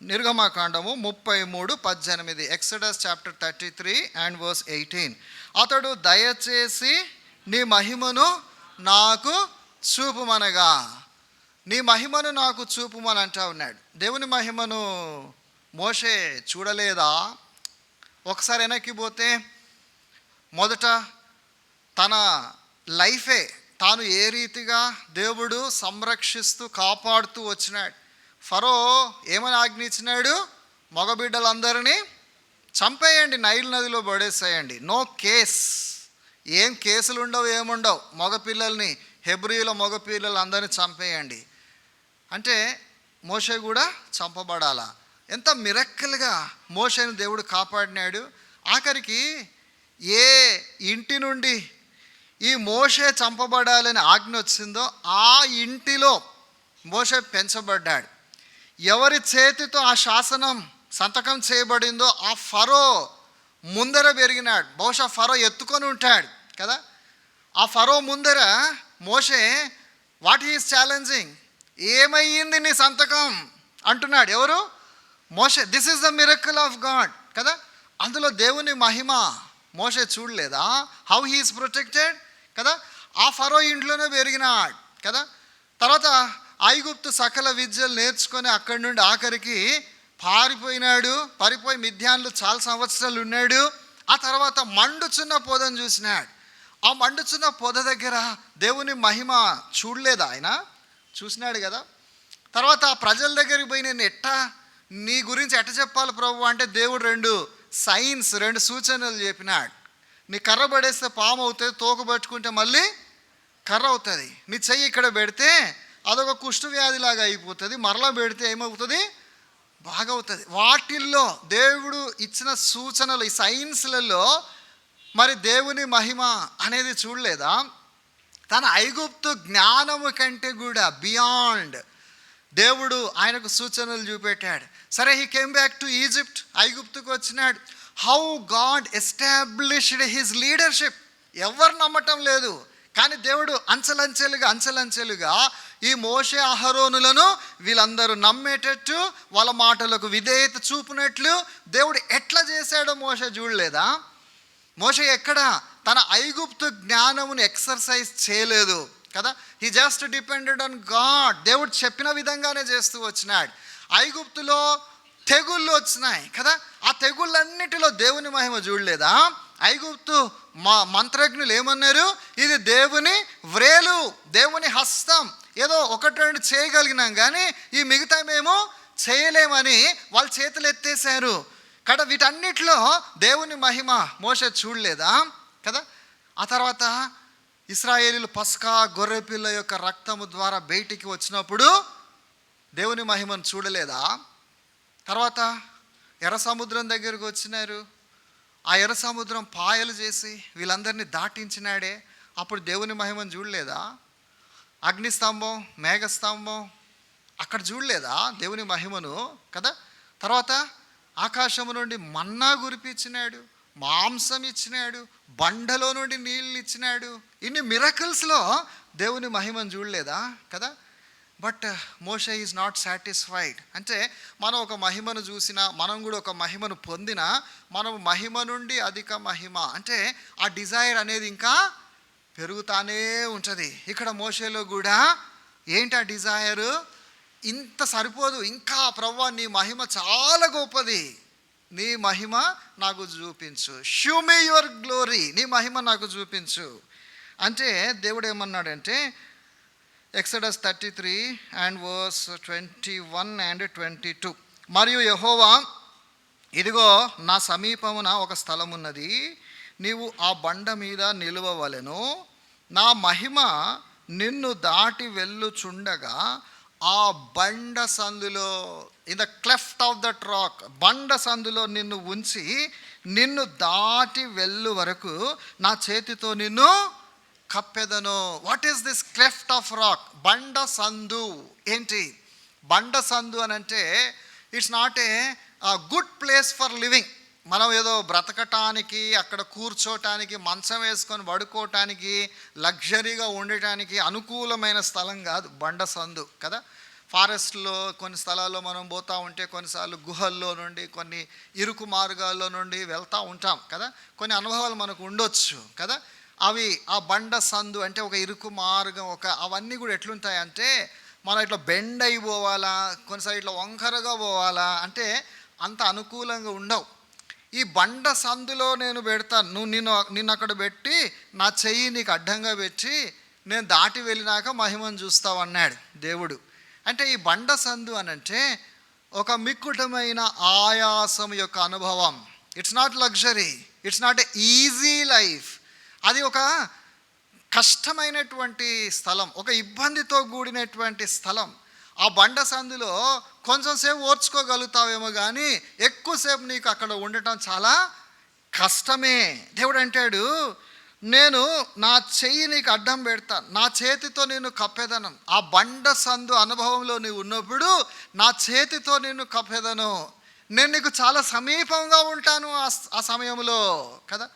Speaker 1: నిర్గమకాండము 33:18, ఎక్సడస్ చాప్టర్ 33 and verse 18. అతడు దయచేసి నీ మహిమను నాకు చూపుమనగా, నీ మహిమను నాకు చూపుమని అంటా ఉన్నాడు. దేవుని మహిమను మోషే చూడలేదా? ఒకసారి వెనక్కి పోతే మొదట తన లైఫే తాను ఏ రీతిగా దేవుడు సంరక్షిస్తూ కాపాడుతూ వచ్చినాడు. ఫరో ఏమని ఆజ్ఞించినాడు? మగబిడ్డలందరినీ చంపేయండి, నైల్ నదిలో పడేసేయండి, నో కేస్. ఏం కేసులు ఉండవు, ఏముండవు, మగపిల్లల్ని, హెబ్రీల మగపిల్లలు అందరినీ చంపేయండి అంటే మోషే కూడా చంపబడాలా? ఎంత మిరక్కల్గా మోషేని దేవుడు కాపాడినాడు. ఆఖరికి ఏ ఇంటి నుండి ఈ మోషే చంపబడాలని ఆజ్ఞ వచ్చిందో ఆ ఇంటిలో మోషే పెంచబడ్డాడు. ఎవరి చేతితో ఆ శాసనం సంతకం చేయబడిందో ఆ ఫరో ముందర పెరిగినాడు. బహుశా ఫరో ఎత్తుకొని ఉంటాడు కదా. ఆ ఫరో ముందర మోషే వాట్ ఈస్ ఛాలెంజింగ్, ఏమయ్యింది నీ సంతకం అంటున్నాడు. ఎవరు? మోషే. This is the miracle of God కదా. అందులో దేవుని మహిమ మోషే చూడలేదా? హౌ హీ ఈస్ ప్రొటెక్టెడ్ కదా. ఆ ఫరో ఇంట్లోనే పెరిగినాడు కదా. తర్వాత ఐగుప్తు సకల విద్యలు నేర్చుకొని అక్కడి నుండి ఆఖరికి పారిపోయి మిద్యాన్లు చాలా సంవత్సరాలు ఉన్నాడు. ఆ తర్వాత మండుచున్న పొదను చూసినాడు. ఆ మండుచున్న పొద దగ్గర దేవుని మహిమ చూడలేదా? ఆయన చూసినాడు కదా. తర్వాత ఆ ప్రజల దగ్గరికి పోయి నేను నీ గురించి ఎట్ట చెప్పాలి ప్రభు అంటే దేవుడు 2 సూచనలు చెప్పినాడు. నీ కర్ర పడేస్తే పాము అవుతుంది, తోక పట్టుకుంటే మళ్ళీ కర్ర అవుతుంది. నీ చెయ్యి ఇక్కడ పెడితే అదొక కుష్టు వ్యాధిలాగా అయిపోతుంది, మరలా పెడితే ఏమవుతుంది, బాగవుతుంది. వాటిల్లో దేవుడు ఇచ్చిన సూచనలు, ఈ సైన్స్లలో మరి దేవుని మహిమ అనేది చూడలేదా? తన ఐగుప్తు జ్ఞానము కంటే కూడా బియాండ్ దేవుడు ఆయనకు సూచనలు చూపెట్టాడు. సరే, he came back to Egypt, ఐగుప్తుకు వచ్చినాడు. How God established his leadership. ఎవరు నమ్మటం లేదు, కానీ దేవుడు అంచెలంచెలుగా ఈ మోషే అహరోనులను వీళ్ళందరూ నమ్మేటట్టు, వాళ్ళ మాటలకు విధేయత చూపినట్లు దేవుడు ఎట్లా చేశాడో మోషే చూడలేదా? మోషే ఎక్కడ తన ఐగుప్తు జ్ఞానమును ఎక్సర్సైజ్ చేయలేదు కదా. He just depended on God. దేవుడు చెప్పిన విధంగానే చేస్తూ వచ్చినాడు. ఐగుప్తులో తెగుళ్ళు వచ్చినాయి కదా, ఆ తెగుళ్ళన్నిటిలో దేవుని మహిమ చూడలేదా? ఐగుప్తు మంత్రజ్ఞులు ఏమన్నారు, ఇది దేవుని వ్రేలు, దేవుని హస్తం, ఏదో ఒకటి రెండు చేయగలిగినాం కానీ ఈ మిగతా మేము చేయలేమని వాళ్ళ చేతులు ఎత్తేసారు కదా. వీటన్నిటిలో దేవుని మహిమ మోషే చూడలేదా కదా. ఆ తర్వాత ఇశ్రాయేలీలు పస్కా గొర్రెపిల్ల యొక్క రక్తము ద్వారా బయటికి వచ్చినప్పుడు దేవుని మహిమను చూడలేదా? తర్వాత ఎర్ర సముద్రం దగ్గరకు వచ్చినారు, ఆ ఎర్ర సముద్రం పాయలు చేసి వీళ్ళందరినీ దాటించినాడే, అప్పుడు దేవుని మహిమను చూడలేదా? అగ్నిస్తంభం, మేఘస్తంభం, అక్కడ చూడలేదా దేవుని మహిమను కదా. తర్వాత ఆకాశము నుండి మన్నా కురిపించినాడు, మాంసం ఇచ్చినాడు, బండలో నుండి నీళ్ళు ఇచ్చినాడు. ఇన్ని మిరకల్స్లో దేవుని మహిమను చూడలేదా కదా. But Moshe is not satisfied. అంటే మనం ఒక మహిమను చూసినా, మనం కూడా ఒక మహిమను పొందినా, మనం మహిమ నుండి అధిక మహిమ అంటే ఆ డిజైర్ అనేది ఇంకా పెరుగుతానే ఉంటుంది. ఇక్కడ మోషేలో కూడా ఏంటి ఆ డిజైరు, ఇంత సరిపోదు, ఇంకా ప్రభువా నీ మహిమ చాలా గొప్పది, నీ మహిమ నాకు చూపించు, షో మీ యువర్ గ్లోరీ, నీ మహిమ నాకు చూపించు అంటే దేవుడు ఏమన్నాడంటే ఎక్సడస్ 33 and verse 21 and 22, మరియు యెహోవా, ఇదిగో నా సమీపమున ఒక స్థలం ఉన్నది, నీవు ఆ బండ మీద నిలువవలెను, నా మహిమ నిన్ను దాటి వెళ్ళుచుండగా ఆ బండ సందులో, in the cleft of that rock, బండ సందులో నిన్ను ఉంచి నిన్ను దాటి వెళ్ళు వరకు నా చేతితో నిన్ను కప్పెదను. What is this cleft of rock? బండ సందు. ఏంటి బండ సందు అని అంటే, it's not a good place for living. మనం ఏదో బ్రతకటానికి, అక్కడ కూర్చోటానికి, మంచం వేసుకొని పడుకోవటానికి, లగ్జరీగా ఉండటానికి అనుకూలమైన స్థలం కాదు బండ సందు కదా. ఫారెస్ట్లో కొన్ని స్థలాల్లో మనం పోతూ ఉంటే కొన్నిసార్లు గుహల్లో నుండి, కొన్ని ఇరుకు మార్గాల్లో నుండి వెళ్తూ ఉంటాం కదా. కొన్ని అనుభవాలు మనకు ఉండొచ్చు కదా. అవి ఆ బండ సందు అంటే ఒక ఇరుకు మార్గం, అవన్నీ కూడా ఎట్లుంటాయంటే మనం ఇట్లా బెండ్ అయిపోవాలా, కొన్నిసార్లు ఇట్లా వంకరగా పోవాలా, అంటే అంత అనుకూలంగా ఉండవు. ఈ బండ సందులో నేను పెడతాను, నువ్వు నిన్ను అక్కడ పెట్టి నా చెయ్యి నీకు అడ్డంగా పెట్టి నేను దాటి వెళ్ళినాక మహిమను చూస్తావు అన్నాడు దేవుడు. అంటే ఈ బండ సందు అని అంటే ఒక మిక్కుటమైన ఆయాసం యొక్క అనుభవం. It's not luxury, it's not a easy life. అది ఒక కష్టమైనటువంటి స్థలం, ఒక ఇబ్బందితో కూడినటువంటి స్థలం. ఆ బండ సందులో కొంచెం సేపు ఓర్చుకోగలుగుతావేమో కానీ ఎక్కువసేపు నీకు అక్కడ ఉండటం చాలా కష్టమే. దేవుడు అంటాడు, నేను నా చెయ్యి నీకు అడ్డం పెడతాను, నా చేతితో నేను కప్పేదను. ఆ బండ సందు అనుభవంలో నీవు ఉన్నప్పుడు నా చేతితో నేను కప్పేదను, నేను నీకు చాలా సమీపంగా ఉంటాను ఆ సమయంలో కదా.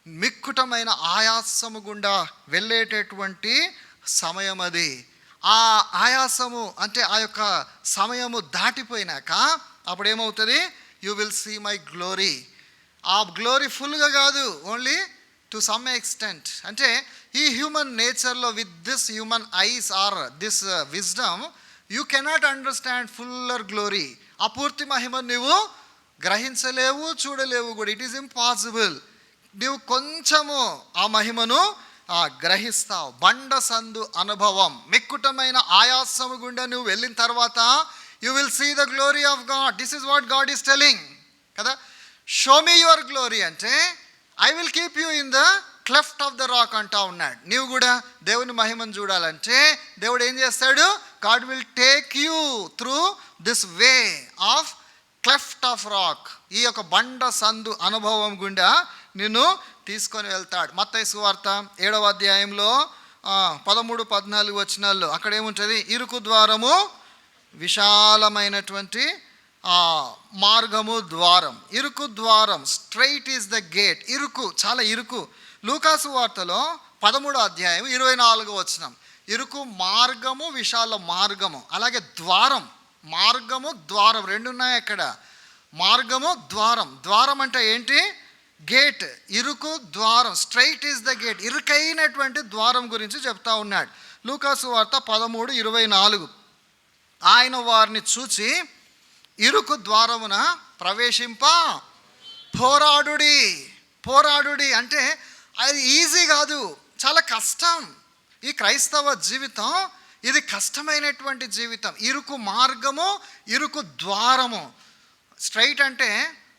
Speaker 1: మిక్కుటమైన ఆయాసము గుండా వెళ్ళేటటువంటి సమయం అది. ఆ ఆయాసము అంటే ఆ యొక్క సమయము దాటిపోయినాక అప్పుడు ఏమవుతుంది, you will see my glory. ఆ గ్లోరీ ఫుల్గా కాదు, ఓన్లీ టు సమ్ ఎక్స్టెంట్. అంటే ఈ హ్యూమన్ నేచర్లో with this human eyes or this wisdom you cannot understand fuller glory. ఆ పూర్తి మహిమ నువ్వు గ్రహించలేవు, చూడలేవు కూడా. It is impossible. నీవు కొంచెము ఆ మహిమను గ్రహిస్తావు. బండ సందు అనుభవం, మిక్కుటమైన ఆయాసము గుండా నువ్వు వెళ్ళిన తర్వాత you will see the glory of God. This is what God is telling కదా. షో మీ యువర్ గ్లోరీ అంటే I will keep you in the cleft of the rock అంటా ఉన్నాడు. నీవు కూడా దేవుని మహిమను చూడాలంటే దేవుడు ఏం చేస్తాడు? God will take you through this way of cleft of rock. ఈ యొక్క బండ సందు అనుభవం గుండా నిన్ను తీసుకొని వెళ్తాడు. మత్తయి సువార్త 7వ అధ్యాయంలో 13-14 వచనాల్లో అక్కడ ఏముంటుంది? ఇరుకు ద్వారము, విశాలమైనటువంటి మార్గము, ద్వారం. ఇరుకు ద్వారం, స్ట్రైట్ ఈజ్ ద గేట్. ఇరుకు, చాలా ఇరుకు. లూకాసు వార్తలో 13వ అధ్యాయం 24వ వచనం, ఇరుకు మార్గము, విశాల మార్గము. అలాగే ద్వారం, మార్గము, ద్వారం రెండు ఉన్నాయి అక్కడ. మార్గము, ద్వారం. ద్వారం అంటే ఏంటి? గేట్. ఇరుకు ద్వారం, స్ట్రైట్ ఈజ్ ద గేట్. ఇరుకైనటువంటి ద్వారం గురించి చెప్తా ఉన్నాడు. లూకాసు వార్త 13:24, ఆయన వారిని చూచి ఇరుకు ద్వారమున ప్రవేశింప పోరాడుడి. పోరాడుడి అంటే అది ఈజీ కాదు, చాలా కష్టం. ఈ క్రైస్తవ జీవితం ఇది కష్టమైనటువంటి జీవితం. ఇరుకు మార్గము, ఇరుకు ద్వారము. స్ట్రైట్ అంటే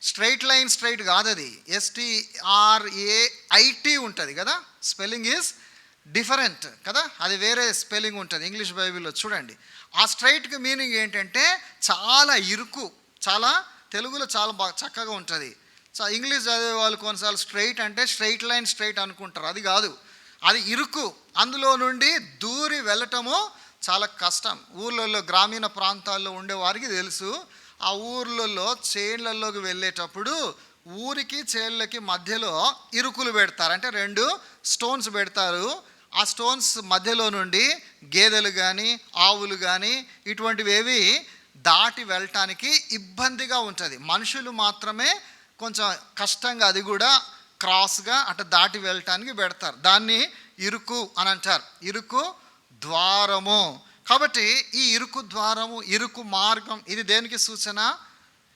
Speaker 1: స్ట్రైట్ లైన్, స్ట్రైట్ కాదు, అది STRAIT ఉంటుంది కదా, స్పెల్లింగ్ ఈజ్ డిఫరెంట్ కదా, అది వేరే స్పెల్లింగ్ ఉంటుంది ఇంగ్లీష్ బైబిల్లో చూడండి. ఆ స్ట్రైట్కి మీనింగ్ ఏంటంటే చాలా ఇరుకు. చాలా తెలుగులో చాలా బాగా చక్కగా ఉంటుంది. ఇంగ్లీష్ చదివే వాళ్ళు కొన్నిసార్లు స్ట్రైట్ అంటే స్ట్రైట్ లైన్, స్ట్రైట్ అనుకుంటారు. అది కాదు, అది ఇరుకు. అందులో నుండి దూరి వెళ్ళటము చాలా కష్టం. ఊర్లలో, గ్రామీణ ప్రాంతాల్లో ఉండే వారికి తెలుసు. ఆ ఊర్లలో చేన్లలోకి వెళ్ళేటప్పుడు ఊరికి చేళ్ళకి మధ్యలో ఇరుకులు పెడతారు. అంటే 2 స్టోన్స్ పెడతారు. ఆ స్టోన్స్ మధ్యలో నుండి గేదెలు కానీ, ఆవులు కానీ ఇటువంటివి ఏవి దాటి వెళ్ళటానికి ఇబ్బందిగా ఉంటుంది. మనుషులు మాత్రమే కొంచెం కష్టంగా, అది కూడా క్రాస్గా అటు దాటి వెళ్ళటానికి పెడతారు. దాన్ని ఇరుకు అని అంటారు, ఇరుకు ద్వారము. కాబట్టి ఈ ఇరుకు ద్వారము, ఇరుకు మార్గం, ఇది దేనికి సూచన?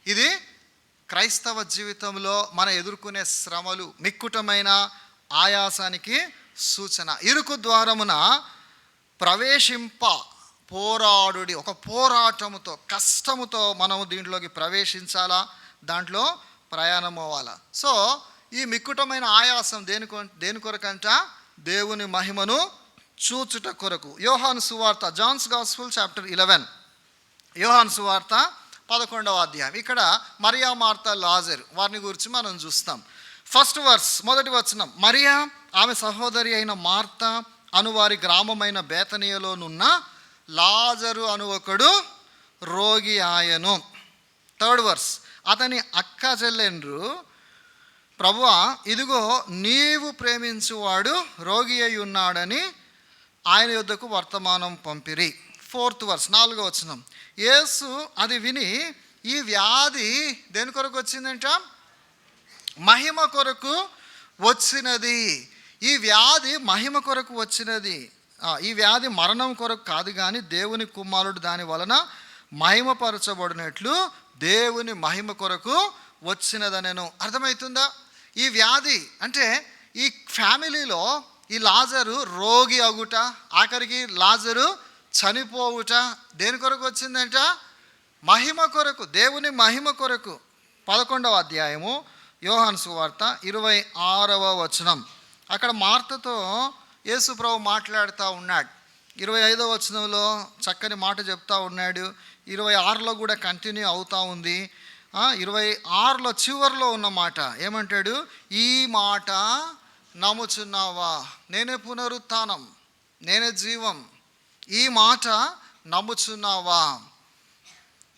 Speaker 1: ఇది క్రైస్తవ జీవితంలో మనం ఎదుర్కొనే శ్రమలు, మిక్కుటమైన ఆయాసానికి సూచన. ఇరుకు ద్వారమున ప్రవేశింప పోరాడుడి. ఒక పోరాటముతో, కష్టముతో మనము దీంట్లోకి ప్రవేశించాలా, దాంట్లో ప్రయాణం అవ్వాలా. సో ఈ మిక్కుటమైన ఆయాసం దేని కొరకంట? దేవుని మహిమను చూచుట కొరకు. యోహాను సువార్త, జాన్స్ గాస్పెల్ చాప్టర్ 11, యోహాను సువార్త 11వ అధ్యాయం. ఇక్కడ మరియా, మార్తా, లాజరు వారిని గురించి మనం చూస్తాం. ఫస్ట్ వర్స్, మొదటి వచనం, మరియా ఆమె సహోదరి అయిన మార్తా అను వారి గ్రామమైన బేతనియలోనున్న లాజరు అను ఒకడు రోగి ఆయను. థర్డ్ వర్స్, అతని అక్క చెల్లెండ్రు, ప్రభువా ఇదిగో నీవు ప్రేమించువాడు రోగి అయి ఉన్నాడని ఆయన యొద్దకు వర్తమానం పంపిరి. ఫోర్త్ వర్స్, 4వ వచనం, యేసు అది విని ఈ వ్యాధి దేని కొరకు వచ్చిందంట? మహిమ కొరకు వచ్చినది. ఈ వ్యాధి మహిమ కొరకు వచ్చినది. ఈ వ్యాధి మరణం కొరకు కాదు, కానీ దేవుని కుమారుడు దాని వలన మహిమపరచబడినట్లు దేవుని మహిమ కొరకు వచ్చినదనెను. అర్థమవుతుందా? ఈ వ్యాధి అంటే ఈ ఫ్యామిలీలో ఈ లాజరు రోగి అగుట, ఆఖరికి లాజరు చనిపోవుట దేని కొరకు వచ్చిందంట? మహిమ కొరకు, దేవుని మహిమ కొరకు. 11వ అధ్యాయము యోహాను సువార్త 26వ వచనం, అక్కడ మార్తతో యేసు ప్రభు మాట్లాడుతూ ఉన్నాడు. 25వ వచనంలో చక్కని మాట చెప్తా ఉన్నాడు. 26లో కూడా కంటిన్యూ అవుతూ ఉంది. 26లో చివరిలో ఉన్న మాట ఏమంటాడు? ఈ మాట నమ్ముచున్నావా? నేనే పునరుత్థానం, నేనే జీవం. ఈ మాట నమ్ముచున్నావా?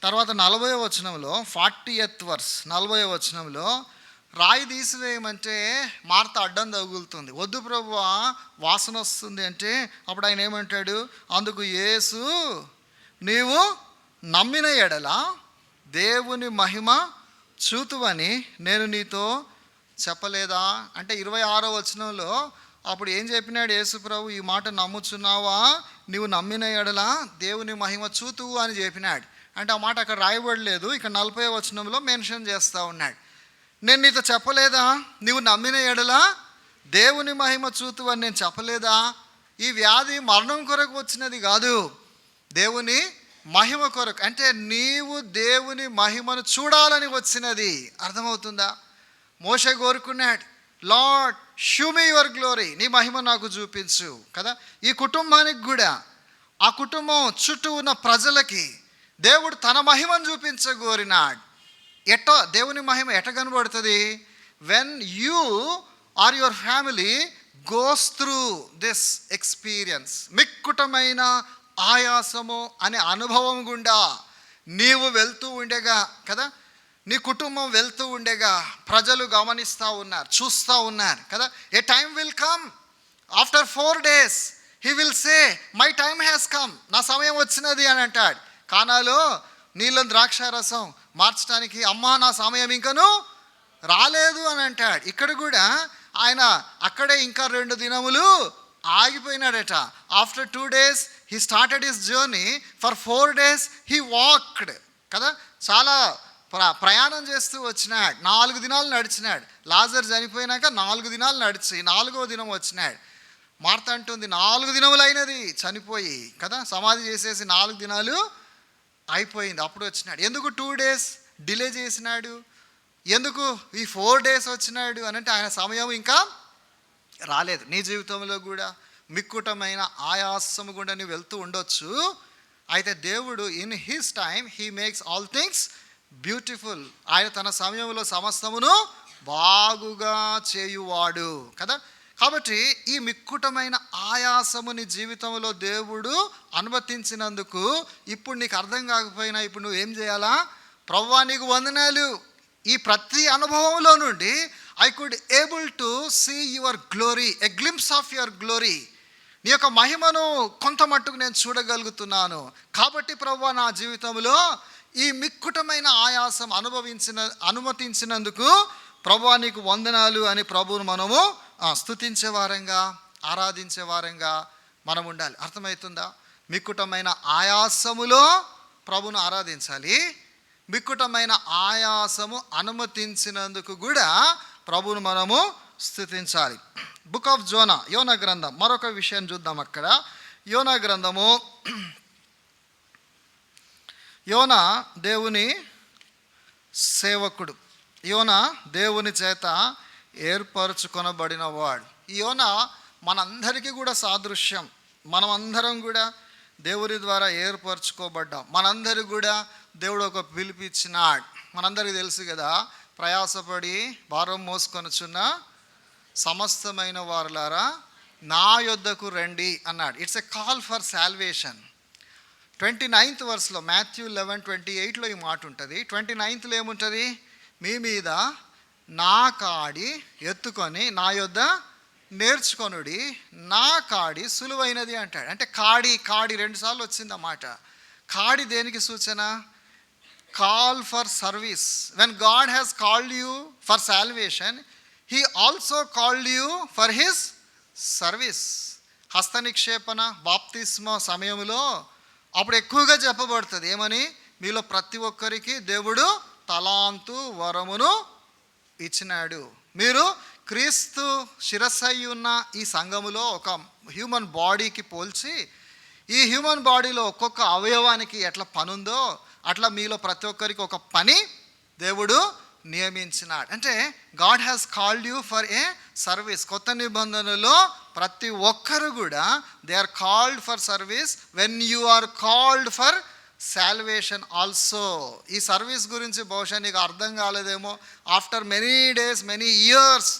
Speaker 1: తర్వాత 40వ వచనంలో 40th వర్స్, 40వ వచనంలో రాయి తీసివేయమంటే మార్త అడ్డం తగులుతుంది. వద్దు ప్రభువా వాసన వస్తుంది అంటే అప్పుడు ఆయన ఏమంటాడు? అందుకు యేసు నీవు నమ్మిన ఎడల దేవుని మహిమ చూతువని నేను నీతో చెప్పలేదా? అంటే 26వ వచనంలో అప్పుడు ఏం చెప్పినాడు యేసు ప్రభు? ఈ మాట నమ్ముచున్నావా? నీవు నమ్మిన ఎడల దేవుని మహిమ చూతువు అని చెప్పినాడు. అంటే ఆ మాట అక్కడ రాయబడలేదు, ఇక్కడ 40వ వచనంలో మెన్షన్ చేస్తూ ఉన్నాడు. నేను నీతో చెప్పలేదా? నీవు నమ్మిన ఎడల దేవుని మహిమ చూతువు అని నేను చెప్పలేదా? ఈ వ్యాధి మరణం కొరకు వచ్చినది కాదు, దేవుని మహిమ కొరకు. అంటే నీవు దేవుని మహిమను చూడాలని వచ్చినది. అర్థమవుతుందా? మోషే కోరుకున్నాడు, lord shoe me your glory, నీ మహిమ నాకు చూపించు కదా. ఈ కుటుంబానికి కూడా, ఆ కుటుంబం చుట్టూ ఉన్న ప్రజలకి దేవుడు తన మహిమను చూపించగోరినాడు. దేవుని మహిమ ఎట కనబడుతుంది? When you are your family goes through this experience, మిక్కుటమైన ఆయాసము అనే అనుభవం గుండా నీవు వెళ్తూ ఉండేగా కదా, నీ కుటుంబం వెళ్తూ ఉండేగా ప్రజలు గమనిస్తూ ఉన్నారు, చూస్తూ ఉన్నారు కదా. A time will come after 4 days he will say my time has come, నా సమయం వచ్చినది అని అంటాడు. కానాలో నీళ్ళని ద్రాక్షారసం మార్చడానికి అమ్మా నా సమయం ఇంకను రాలేదు అని అంటాడు. ఇక్కడ కూడా ఆయన అక్కడే ఇంకా 2 దినములు ఆగిపోయినాడట. After 2 days he started his journey, for 4 days he walked కదా. చాలా ప్రయాణం చేస్తూ వచ్చినాడు, 4 దినాలు నడిచినాడు. లాజర్ చనిపోయినాక 4 దినాలు నడిచి 4వ దినం వచ్చినాడు. మార్త అంటుంది 4 దినములు అయినది చనిపోయి కదా, సమాధి చేసేసి 4 దినాలు అయిపోయింది, అప్పుడు వచ్చినాడు. ఎందుకు 2 days డిలే చేసినాడు? ఎందుకు ఈ 4 days వచ్చినాడు అని అంటే ఆయన సమయం ఇంకా రాలేదు. నీ జీవితంలో కూడా మిక్కుటమైన ఆయాసము గుండా నువ్వు వెళ్తూ ఉండొచ్చు. అయితే దేవుడు in his time he makes all things beautiful. ఆయన తన సమయంలో సమస్తమును బాగుగా చేయువాడు కదా. కాబట్టి ఈ మిక్కుటమైన ఆయాసము నీ జీవితంలో దేవుడు అనుమతించినందుకు ఇప్పుడు నీకు అర్థం కాకపోయినా ఇప్పుడు నువ్వు ఏం చేయాలా? ప్రభువా నీకు వందనాలు, ఈ ప్రతి అనుభవంలో నుండి I could able to see your glory, a glimpse of your glory, నీ యొక్క మహిమను కొంత మట్టుకు నేను చూడగలుగుతున్నాను. కాబట్టి ప్రభువా నా జీవితంలో ఈ మిక్కుటమైన ఆయాసం అనుమతించినందుకు ప్రభువా నీకు వందనాలు అని ప్రభువును మనము స్తుతించే వారంగా, ఆరాధించే వారంగా మనం ఉండాలి. అర్థమవుతుందా? మిక్కుటమైన ఆయాసములో ప్రభువును ఆరాధించాలి, మిక్కుటమైన ఆయాసము అనుమతించినందుకు కూడా ప్రభువును మనము స్తుతించాలి. బుక్ ఆఫ్ జోనా, యోనా గ్రంథం, మరొక విషయం చూద్దాం. అక్కడ యోనా గ్రంథము, యోనా దేవుని సేవకుడు, యోనా దేవుని చేత ఏర్పరచుకొనబడిన వాడు. ఈ యోనా మనందరికీ కూడా సాదృశ్యం. మనమందరం కూడా దేవుని ద్వారా ఏర్పరచుకోబడ్డాం. మనందరికీ కూడా దేవుడు ఒక పిలిపిచ్చినాడు. మనందరికీ తెలుసు కదా, ప్రయాసపడి భారం మోసుకొనుచున్న సమస్తమైన వారులారా నా యొద్దకు రండి అన్నాడు. It's a call for salvation. 29th verseలో, మాథ్యూ 11:28లో ఈ మాట ఉంటుంది. 29th ఏముంటుంది? మీ మీద నా కాడి ఎత్తుకొని నా యొద్ద నేర్చుకొనుడి, నా కాడి సులువైనది అంటాడు. అంటే కాడి 2 సార్లు వచ్చింది అన్నమాట. కాడి దేనికి సూచన? Call for service. When God has called you for salvation, he also called you for his service. హస్త నిక్షేపణ బాప్తిస్మ సమయంలో అప్పుడు ఎక్కువగా చెప్పబడుతుంది ఏమని? మీలో ప్రతి ఒక్కరికి దేవుడు తలాంతు వరమును ఇచ్చినాడు. మీరు క్రీస్తు శిరస్సై ఉన్న ఈ సంఘములో ఒక హ్యూమన్ బాడీకి పోల్చి, ఈ హ్యూమన్ బాడీలో ఒక్కొక్క అవయవానికి ఎట్లా పని ఉందో అట్లా మీలో ప్రతి ఒక్కరికి ఒక పని దేవుడు నియమించినాడు. అంటే God has called you for a service. కొత్త నిబంధనలో ప్రతి ఒక్కరు కూడా they are called for service when you are called for salvation also. ఈ సర్వీస్ గురించి బహుశా నీకు అర్థం కాలేదేమో. After many days, many years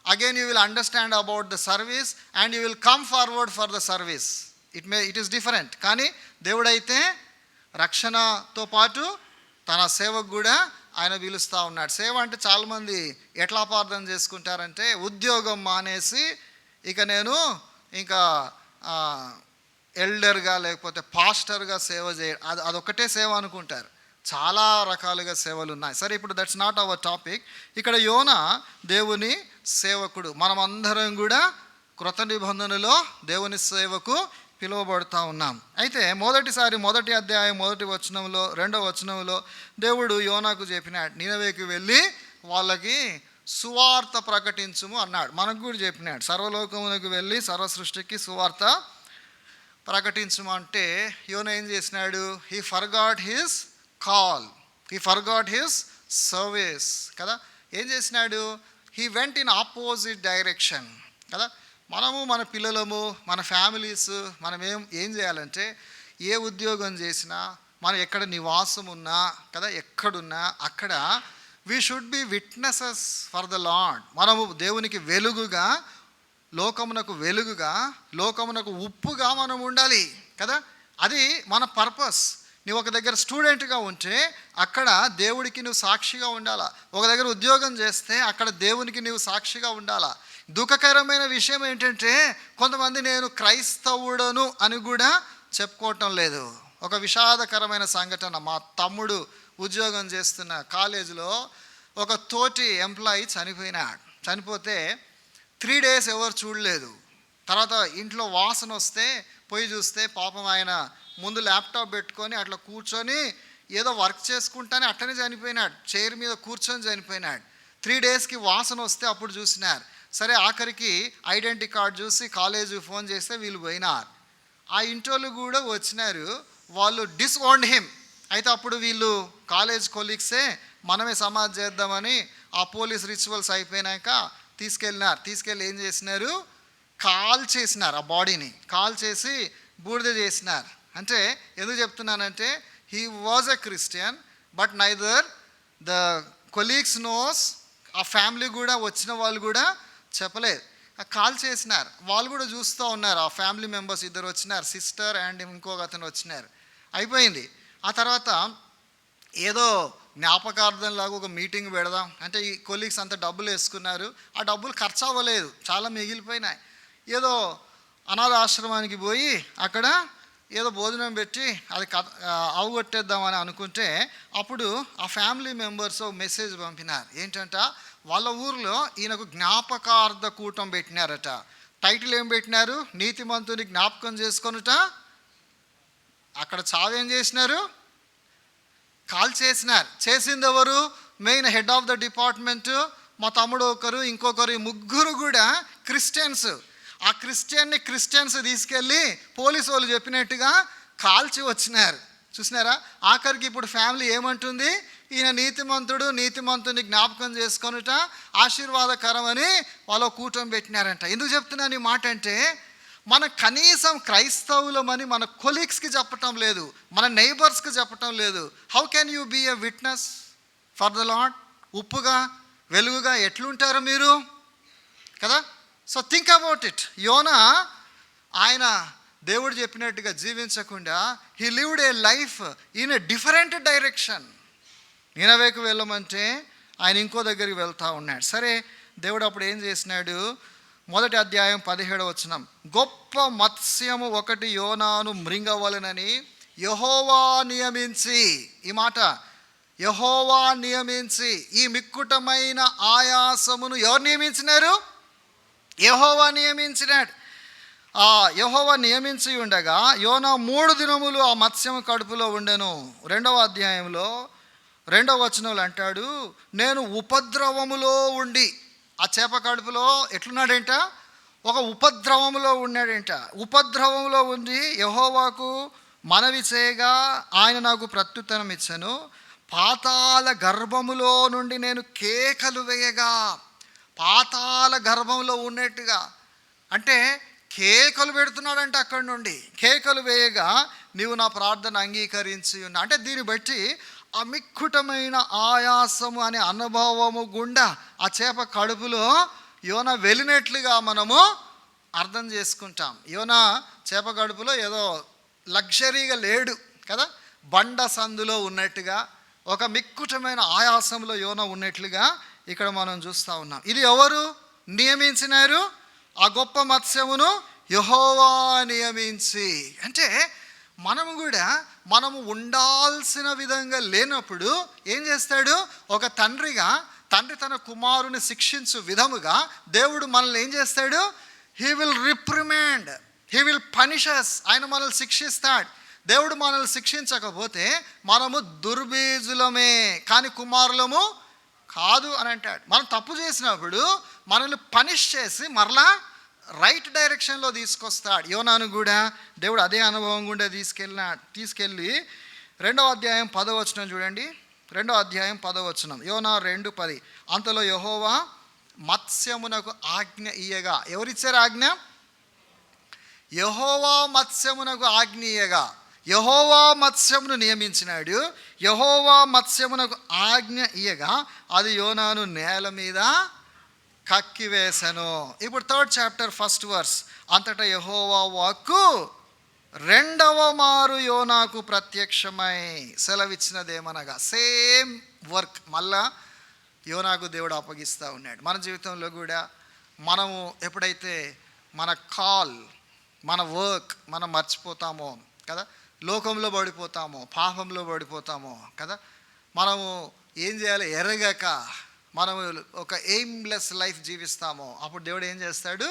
Speaker 1: again you will understand about the service and you will come forward for the service. It is different. కానీ దేవుడైతే రక్షణతో పాటు తన సేవకు కూడా ఆయన పిలుస్తూ ఉన్నాడు. సేవ అంటే చాలామంది ఎట్లా అపార్థం చేసుకుంటారంటే, ఉద్యోగం మానేసి ఇక నేను ఇంకా ఎల్డర్గా లేకపోతే పాస్టర్గా సేవ అదొక్కటే సేవ అనుకుంటారు. చాలా రకాలుగా సేవలు ఉన్నాయి. సరే, ఇప్పుడు దట్స్ నాట్ అవర్ టాపిక్. ఇక్కడ యోనా దేవుని సేవకుడు. మనమందరం కూడా కృత నిబంధనలో దేవుని సేవకు పిలువబడుతూ ఉన్నాం. అయితే మొదటి అధ్యాయం 1వ వచనంలో 2వ వచనంలో దేవుడు యోనాకు చెప్పినాడు, నీనవేకి వెళ్ళి వాళ్ళకి సువార్త ప్రకటించుము అన్నాడు. మనకు కూడా చెప్పినాడు, సర్వలోకమునకు వెళ్ళి సర్వ సృష్టికి సువార్త ప్రకటించుము అంటే యోనా ఏం చేసినాడు? He forgot his call, he forgot his service కదా. ఏం చేసినాడు? He went in opposite direction కదా. మనము మన పిల్లలము మన ఫ్యామిలీస్ మనం ఏం చేయాలంటే ఏ ఉద్యోగం చేసినా మనం ఎక్కడ నివాసం ఉన్నా కదా, ఎక్కడున్నా అక్కడ we should be witnesses for the lord. మనము దేవునికి వెలుగుగా, లోకమునకు వెలుగుగా, లోకమునకు ఉప్పుగా మనం ఉండాలి కదా. అది మన పర్పస్. నువ్వు ఒక దగ్గర స్టూడెంట్గా ఉంటే అక్కడ దేవుడికి నువ్వు సాక్షిగా ఉండాలా. ఒక దగ్గర ఉద్యోగం చేస్తే అక్కడ దేవునికి నువ్వు సాక్షిగా ఉండాలా. దుఃఖకరమైన విషయం ఏంటంటే కొంతమంది నేను క్రైస్తవుడను అని కూడా చెప్పుకోవటం లేదు. ఒక విషాదకరమైన సంఘటన, మా తమ్ముడు ఉద్యోగం చేస్తున్న కాలేజీలో ఒక తోటి ఎంప్లాయీ చనిపోతే 3 days ఎవరు చూడలేదు. తర్వాత ఇంట్లో వాసన వస్తే పోయి చూస్తే పాపం ఆయన ముందు ల్యాప్టాప్ పెట్టుకొని అట్లా కూర్చొని ఏదో వర్క్ చేసుకుంటానే అట్లనే చనిపోయినాడు. చైర్ మీద కూర్చొని చనిపోయినాడు. 3 daysకి వాసన వస్తే అప్పుడు చూసినారు. సరే ఆఖరికి ఐడెంటిటీ కార్డు చూసి కాలేజీకి ఫోన్ చేస్తే వీళ్ళు పోయినారు. ఆ ఇంటోళ్ళు కూడా వచ్చినారు. వాళ్ళు డిస్ఓన్డ్ హిమ్. అయితే అప్పుడు వీళ్ళు కాలేజ్ కొలీగ్సే మనమే సమాధి చేద్దామని ఆ పోలీస్ రిచువల్స్ అయిపోయినాక తీసుకెళ్ళి ఏం చేసినారు, కాల్ చేసినారు. ఆ బాడీని కాల్ చేసి బూడిద చేసినారు. అంటే ఎందుకు చెప్తున్నానంటే he was a Christian but neither the colleagues knows, ఆ ఫ్యామిలీ కూడా వచ్చిన వాళ్ళు కూడా చెప్పలేదు. కాల్ చేసినారు. వాళ్ళు కూడా చూస్తూ ఉన్నారు. ఆ ఫ్యామిలీ మెంబర్స్ 2 వచ్చినారు, సిస్టర్ అండ్ ఇంకొక అతను వచ్చినారు. అయిపోయింది. ఆ తర్వాత ఏదో జ్ఞాపకార్థంలాగా ఒక మీటింగ్ పెడదాం అంటే ఈ కొలీగ్స్ అంతా డబ్బులు వేసుకున్నారు. ఆ డబ్బులు ఖర్చు అవ్వలేదు, చాలా మిగిలిపోయినాయి. ఏదో అనాథ ఆశ్రమానికి పోయి అక్కడ ఏదో భోజనం పెట్టి అది అవగొట్టేద్దామని అనుకుంటే అప్పుడు ఆ ఫ్యామిలీ మెంబర్స్ మెసేజ్ పంపినారు. ఏంటంట, వాళ్ళ ఊరిలో ఈయనకు జ్ఞాపకార్థ కూటం పెట్టినారట. టైటిల్ ఏం పెట్టినారు, నీతిమంతుని జ్ఞాపకం చేసుకొనుట. అక్కడ చావేం చేసినారు, కాల్ చేసినారు. చేసింది ఎవరు, main head of the department, మా తమ్ముడు ఒకరు, ఇంకొకరు, 3 కూడా క్రిస్టియన్స్. ఆ క్రిస్టియన్స్ తీసుకెళ్ళి పోలీసు వాళ్ళు చెప్పినట్టుగా కాల్చి వచ్చినారు. చూసినారా, ఆఖరికి ఇప్పుడు ఫ్యామిలీ ఏమంటుంది, ఈయన నీతిమంతుని జ్ఞాపకం చేసుకొనుట ఆశీర్వాదకరమని వాళ్ళు కూటమి పెట్టినారంట. ఎందుకు చెప్తున్నాను ఈ మాట అంటే, మన కనీసం క్రైస్తవులమని మన కొలీగ్స్కి చెప్పటం లేదు, మన నైబర్స్కి చెప్పటం లేదు. How can you be a witness for the Lord? ఉప్పుగా వెలుగుగా ఎట్లుంటారు మీరు కదా. So think about it. యోనా ఆయన దేవుడు చెప్పినట్టుగా జీవించకుండా he lived a life in a different direction. నినవేకు వెళ్ళమంటే ఆయన ఇంకో దగ్గరికి వెళ్తూ ఉన్నాడు. సరే, దేవుడు అప్పుడు ఏం చేసినాడు, 1వ అధ్యాయం 17వ వచనం, గొప్ప మత్స్యము ఒకటి యోనాను మృంగవలెనని యెహోవా నియమించి, ఈ మాట యెహోవా నియమించి, ఈ మిక్కుటమైన ఆయాసమును ఎవరు నియమించినారు, యెహోవా నియమించినాడు. యెహోవా నియమించి ఉండగా యోనా 3 దినములు ఆ మత్స్యము కడుపులో ఉండెను. 2వ అధ్యాయంలో 2వ వచనంలో అంటాడు, నేను ఉపద్రవములో ఉండి, ఆ చేప కడుపులో ఎట్లున్నాడేంట, ఒక ఉపద్రవములో ఉన్నాడేంట. ఉపద్రవంలో ఉండి యెహోవాకు మనవి చేయగా ఆయన నాకు ప్రత్యుత్తరం ఇచ్చెను. పాతాళ గర్భములో నుండి నేను కేకలు వేయగా, పాతాళ గర్భంలో ఉన్నట్టుగా అంటే కేకలు పెడుతున్నాడంటే అక్కడి నుండి కేకలు వేయగా నీవు నా ప్రార్థన అంగీకరించి ఉన్నా. అంటే దీన్ని బట్టి అమిక్కుటమైన ఆయాసము అనే అనుభవము గుండా ఆ చేప కడుపులో యోనా వెళ్ళినట్లుగా మనము అర్థం చేసుకుంటాం. యోనా చేప కడుపులో ఏదో లగ్జరీగా లేడు కదా, బండ సందులో ఉన్నట్టుగా ఒక మిక్కుటమైన ఆయాసంలో యోనా ఉన్నట్లుగా ఇక్కడ మనం చూస్తూ ఉన్నాం. ఇది ఎవరు నియమించినారు? ఆ గొప్ప మత్స్యమును యెహోవా నియమించి. అంటే మనము ఉండాల్సిన విధంగా లేనప్పుడు ఏం చేస్తాడు, ఒక తండ్రి తన కుమారుని శిక్షించు విధముగా దేవుడు మనల్ని ఏం చేస్తాడు, హీ విల్ రిప్రిమాండ్, హీ విల్ పనిషస్. ఆయన మనల్ని శిక్షిస్తాడు. దేవుడు మనల్ని శిక్షించకపోతే మనము దుర్బీజులమే కానీ కుమారులము కాదు అని అంటాడు. మనం తప్పు చేసినప్పుడు మనల్ని పనిష్ చేసి మరలా రైట్ డైరెక్షన్లో తీసుకొస్తాడు. యోనాను కూడా దేవుడు అదే అనుభవం గుండా తీసుకెళ్ళి 2వ అధ్యాయం 10వ వచనం చూడండి. 2వ అధ్యాయం 10వ వచనం, యోనా 2:10. అంతలో యెహోవా మత్స్యమునకు ఆజ్ఞ ఇయ్యగా. ఎవరిచ్చారు ఆజ్ఞ? యెహోవా మత్స్యమునకు ఆజ్ఞ ఇయ్యగా. యెహోవా మత్స్యమును నియమించినాడు. యెహోవా మత్స్యమునకు ఆజ్ఞ ఇయ్యగా అది యోనాను నేల మీద కక్కివేసెను. ఇప్పుడు 3rd chapter 1st verse. అంతటా యెహోవా వాక్కు రెండవ మారు యోనాకు ప్రత్యక్షమై సెలవిచ్చినదేమనగా, సేమ్ వర్క్ మళ్ళా యోనాకు దేవుడు అప్పగిస్తూ ఉన్నాడు. మన జీవితంలో కూడా మనము ఎప్పుడైతే మన కాల్, మన వర్క్ మనం మర్చిపోతామో కదా, లోకంలో పడిపోతామో, పాపంలో పడిపోతామో కదా, మనము ఏం చేయాలి ఎరగక మనము ఒక ఎయిమ్లెస్ లైఫ్ జీవిస్తామో, అప్పుడు దేవుడు ఏం చేస్తాడు?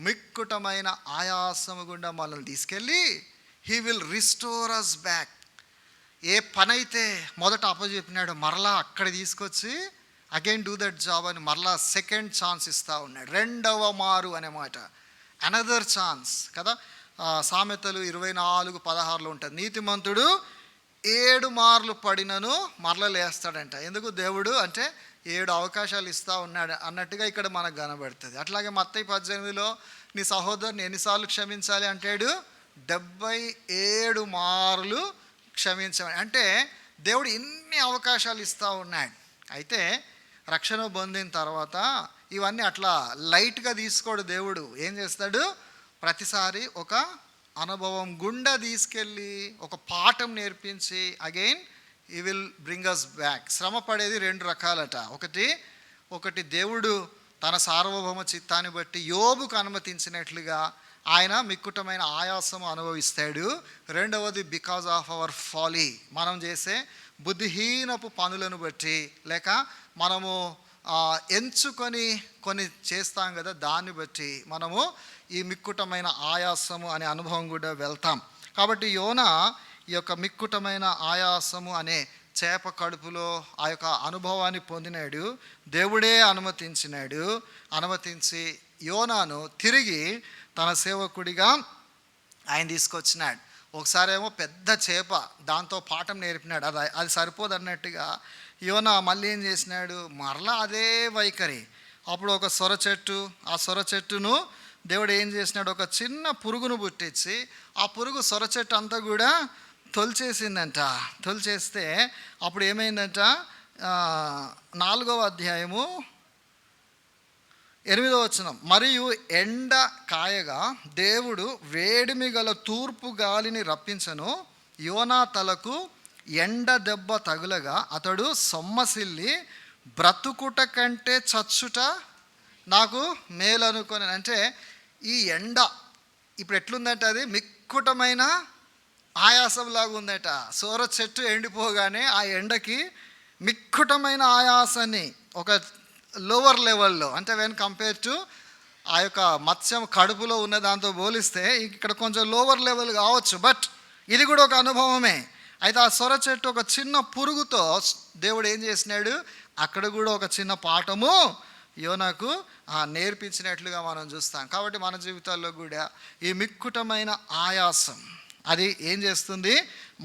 Speaker 1: మిక్కుటమైన ఆయాసము గుండా మనల్ని తీసుకెళ్ళి he will restore us back. ఏ పని అయితే మొదట అప్పచెప్పినాడో మరలా అక్కడ తీసుకొచ్చి అగైన్ డూ దట్ జాబ్ అని మరలా సెకండ్ ఛాన్స్ ఇస్తూ ఉన్నాడు. రెండవ మారు అనే మాట, అనదర్ ఛాన్స్ కదా. సామెతలు 24:16 ఉంటుంది, నీతిమంతుడు 7 మార్లు పడినను మరల లేస్తాడంట. ఎందుకు? దేవుడు అంటే 7 అవకాశాలు ఇస్తూ ఉన్నాడు అన్నట్టుగా ఇక్కడ మనకు కనబడుతుంది. అట్లాగే మత్తయి 18లో నీ సహోదరుని ఎన్నిసార్లు క్షమించాలి అంటాడు? 77 మార్లు క్షమించమని. అంటే దేవుడు ఇన్ని అవకాశాలు ఇస్తూ ఉన్నాడు. అయితే రక్షణ పొందిన తర్వాత ఇవన్నీ అట్లా లైట్గా తీసుకోడు దేవుడు. ఏం చేస్తాడు? ప్రతిసారి ఒక అనుభవం గుండా తీసుకెళ్ళి ఒక పాఠం నేర్పించి అగైన్ ఈ విల్ బ్రింగ్ అస్ బ్యాక్. శ్రమ పడేది 2 రకాలట. ఒకటి దేవుడు తన సార్వభౌమ చిత్తాన్ని బట్టి యోబుకు అనుమతించినట్లుగా ఆయన మిక్కుటమైన ఆయాసము అనుభవిస్తాడు. రెండవది బికాజ్ ఆఫ్ అవర్ ఫాలీ, మనం చేసే బుద్ధిహీనపు పనులను బట్టి, లేక మనము ఎంచుకొని కొన్ని చేస్తాం కదా, దాన్ని బట్టి మనము ఈ మిక్కుటమైన ఆయాసము అనే అనుభవం కూడా వెళ్తాం. కాబట్టి యోనా ఈ యొక్క మిక్కుటమైన ఆయాసము అనే చేప కడుపులో ఆ యొక్క అనుభవాన్ని పొందినాడు. దేవుడే అనుమతించి యోనాను తిరిగి తన సేవకుడిగా ఆయన తీసుకొచ్చినాడు. ఒకసారేమో పెద్ద చేప, దాంతో పాఠం నేర్పినాడు. అది సరిపోదన్నట్టుగా యోనా మళ్ళీ ఏం చేసినాడు? మరలా అదే వైఖరి. అప్పుడు ఒక సొర చెట్టు, ఆ సొర చెట్టును దేవుడు ఏం చేసినాడు? ఒక చిన్న పురుగును పుట్టించి ఆ పురుగు సొర చెట్టు అంతా కూడా తొలిచేసిందంట. తొలిచేస్తే అప్పుడు ఏమైందంట? 4వ అధ్యాయము 8వ వచనం, మరియు ఎండ కాయగా దేవుడు వేడిమి గల తూర్పు గాలిని రప్పించను, యోనా తలకు ఎండ దెబ్బ తగులగా అతడు సొమ్మసిల్లి బ్రతుకుట కంటే చచ్చుట నాకు మేలు అనుకొని. అంటే ఈ ఎండ ఇప్పుడు ఎట్లుందంటే అది మిక్కుటమైన ఆయాసంలాగా ఉందట. సోర చెట్టు ఎండిపోగానే ఆ ఎండకి మిక్కుటమైన ఆయాసాన్ని ఒక లోవర్ లెవెల్లో, అంటే వెన్ కంపేర్ టు ఆ యొక్క మత్స్యం కడుపులో ఉన్న దాంతో పోలిస్తే ఇక్కడ కొంచెం లోవర్ లెవెల్ కావచ్చు, బట్ ఇది కూడా ఒక అనుభవమే. అయితే ఆ సొర చెట్టు ఒక చిన్న పురుగుతో దేవుడు ఏం చేసినాడు? అక్కడ కూడా ఒక చిన్న పాఠము యోనాకు నేర్పించినట్లుగా మనం చూస్తాం. కాబట్టి మన జీవితాల్లో కూడా ఈ మిక్కుటమైన ఆయాసం అది ఏం చేస్తుంది?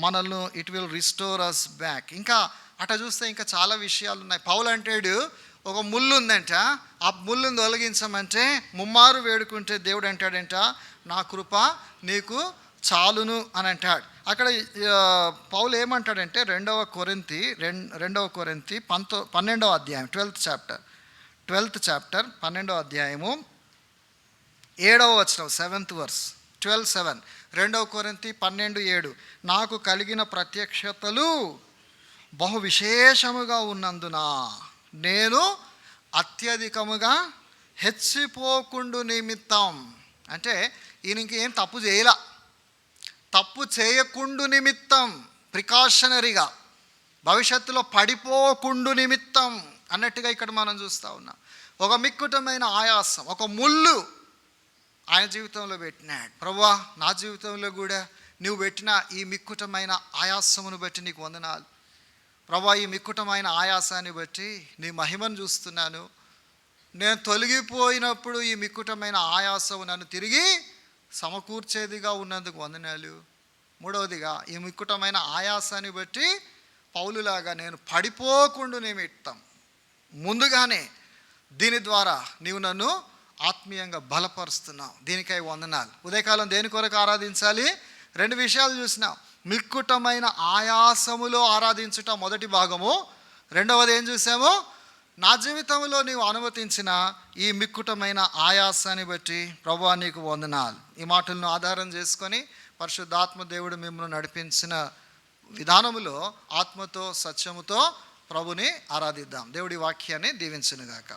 Speaker 1: మనల్ని it will restore us back. ఇంకా అట్లా చూస్తే ఇంకా చాలా విషయాలు ఉన్నాయి. పౌలు అంటాడు, ఒక ముళ్ళు ఉందంట, ఆ ముళ్ళుని తొలగించమంటే ముమ్మారు వేడుకుంటే దేవుడు అంటాడంట, నా కృప నీకు చాలును అని అంటాడు. అక్కడ పౌలు ఏమంటాడంటే 2వ కొరింథీ 12వ అధ్యాయం 12th chapter 12వ అధ్యాయము 7వ వచనం 7th verse 12:7. 2వ కొరింథీ 12:7, నాకు కలిగిన ప్రత్యక్షతలు బహు విశేషముగా ఉన్నందున నేను అత్యధికముగా హెచ్చిపోకుండు నిమిత్తం. అంటే ఈయన ఇంకేం తప్పు చేయకుండు నిమిత్తం, ప్రికాషనరీగా, భవిష్యత్తులో పడిపోకుండు నిమిత్తం అన్నట్టుగా ఇక్కడ మనం చూస్తూ ఉన్నాం. ఒక మిక్కుటమైన ఆయాసం, ఒక ముళ్ళు ఆయన జీవితంలో పెట్టినాడు. ప్రభువా, నా జీవితంలో కూడా నువ్వు పెట్టిన ఈ మిక్కుటమైన ఆయాసమును బట్టి నీకు వందనాలు ప్రభువా. ఈ మిక్కుటమైన ఆయాసాన్ని బట్టి నీ మహిమను చూస్తున్నాను. నేను తొలగిపోయినప్పుడు ఈ మిక్కుటమైన ఆయాసము నన్ను తిరిగి సమకూర్చేదిగా ఉన్నందుకు వందనాలు. 3వదిగా, ఈ మిక్కుటమైన ఆయాసాన్ని బట్టి పౌలులాగా నేను పడిపోకుండా నిమిత్తం ముందుగానే దీని ద్వారా నీవు నన్ను ఆత్మీయంగా బలపరుస్తున్నావు, దీనికై వందనాలు. ఉదయకాలం దేని కొరకు ఆరాధించాలి? 2 విషయాలు చూసినాం. మిక్కుటమైన ఆయాసములో ఆరాధించుట మొదటి భాగము. రెండవది ఏం చూసాము? నా జీవితంలో నీవు అనుమతించిన ఈ మిక్కుటమైన ఆయాసాన్ని బట్టి ప్రభువా నీకు వందనాలు. ఈ మాటలను ఆధారం చేసుకొని పరిశుద్ధాత్మ దేవుడు మిమ్మల్ని నడిపించిన విధానములో ఆత్మతో సత్యముతో ప్రభుని ఆరాధిద్దాం. దేవుడి వాక్యాన్ని దీవించునుగాక.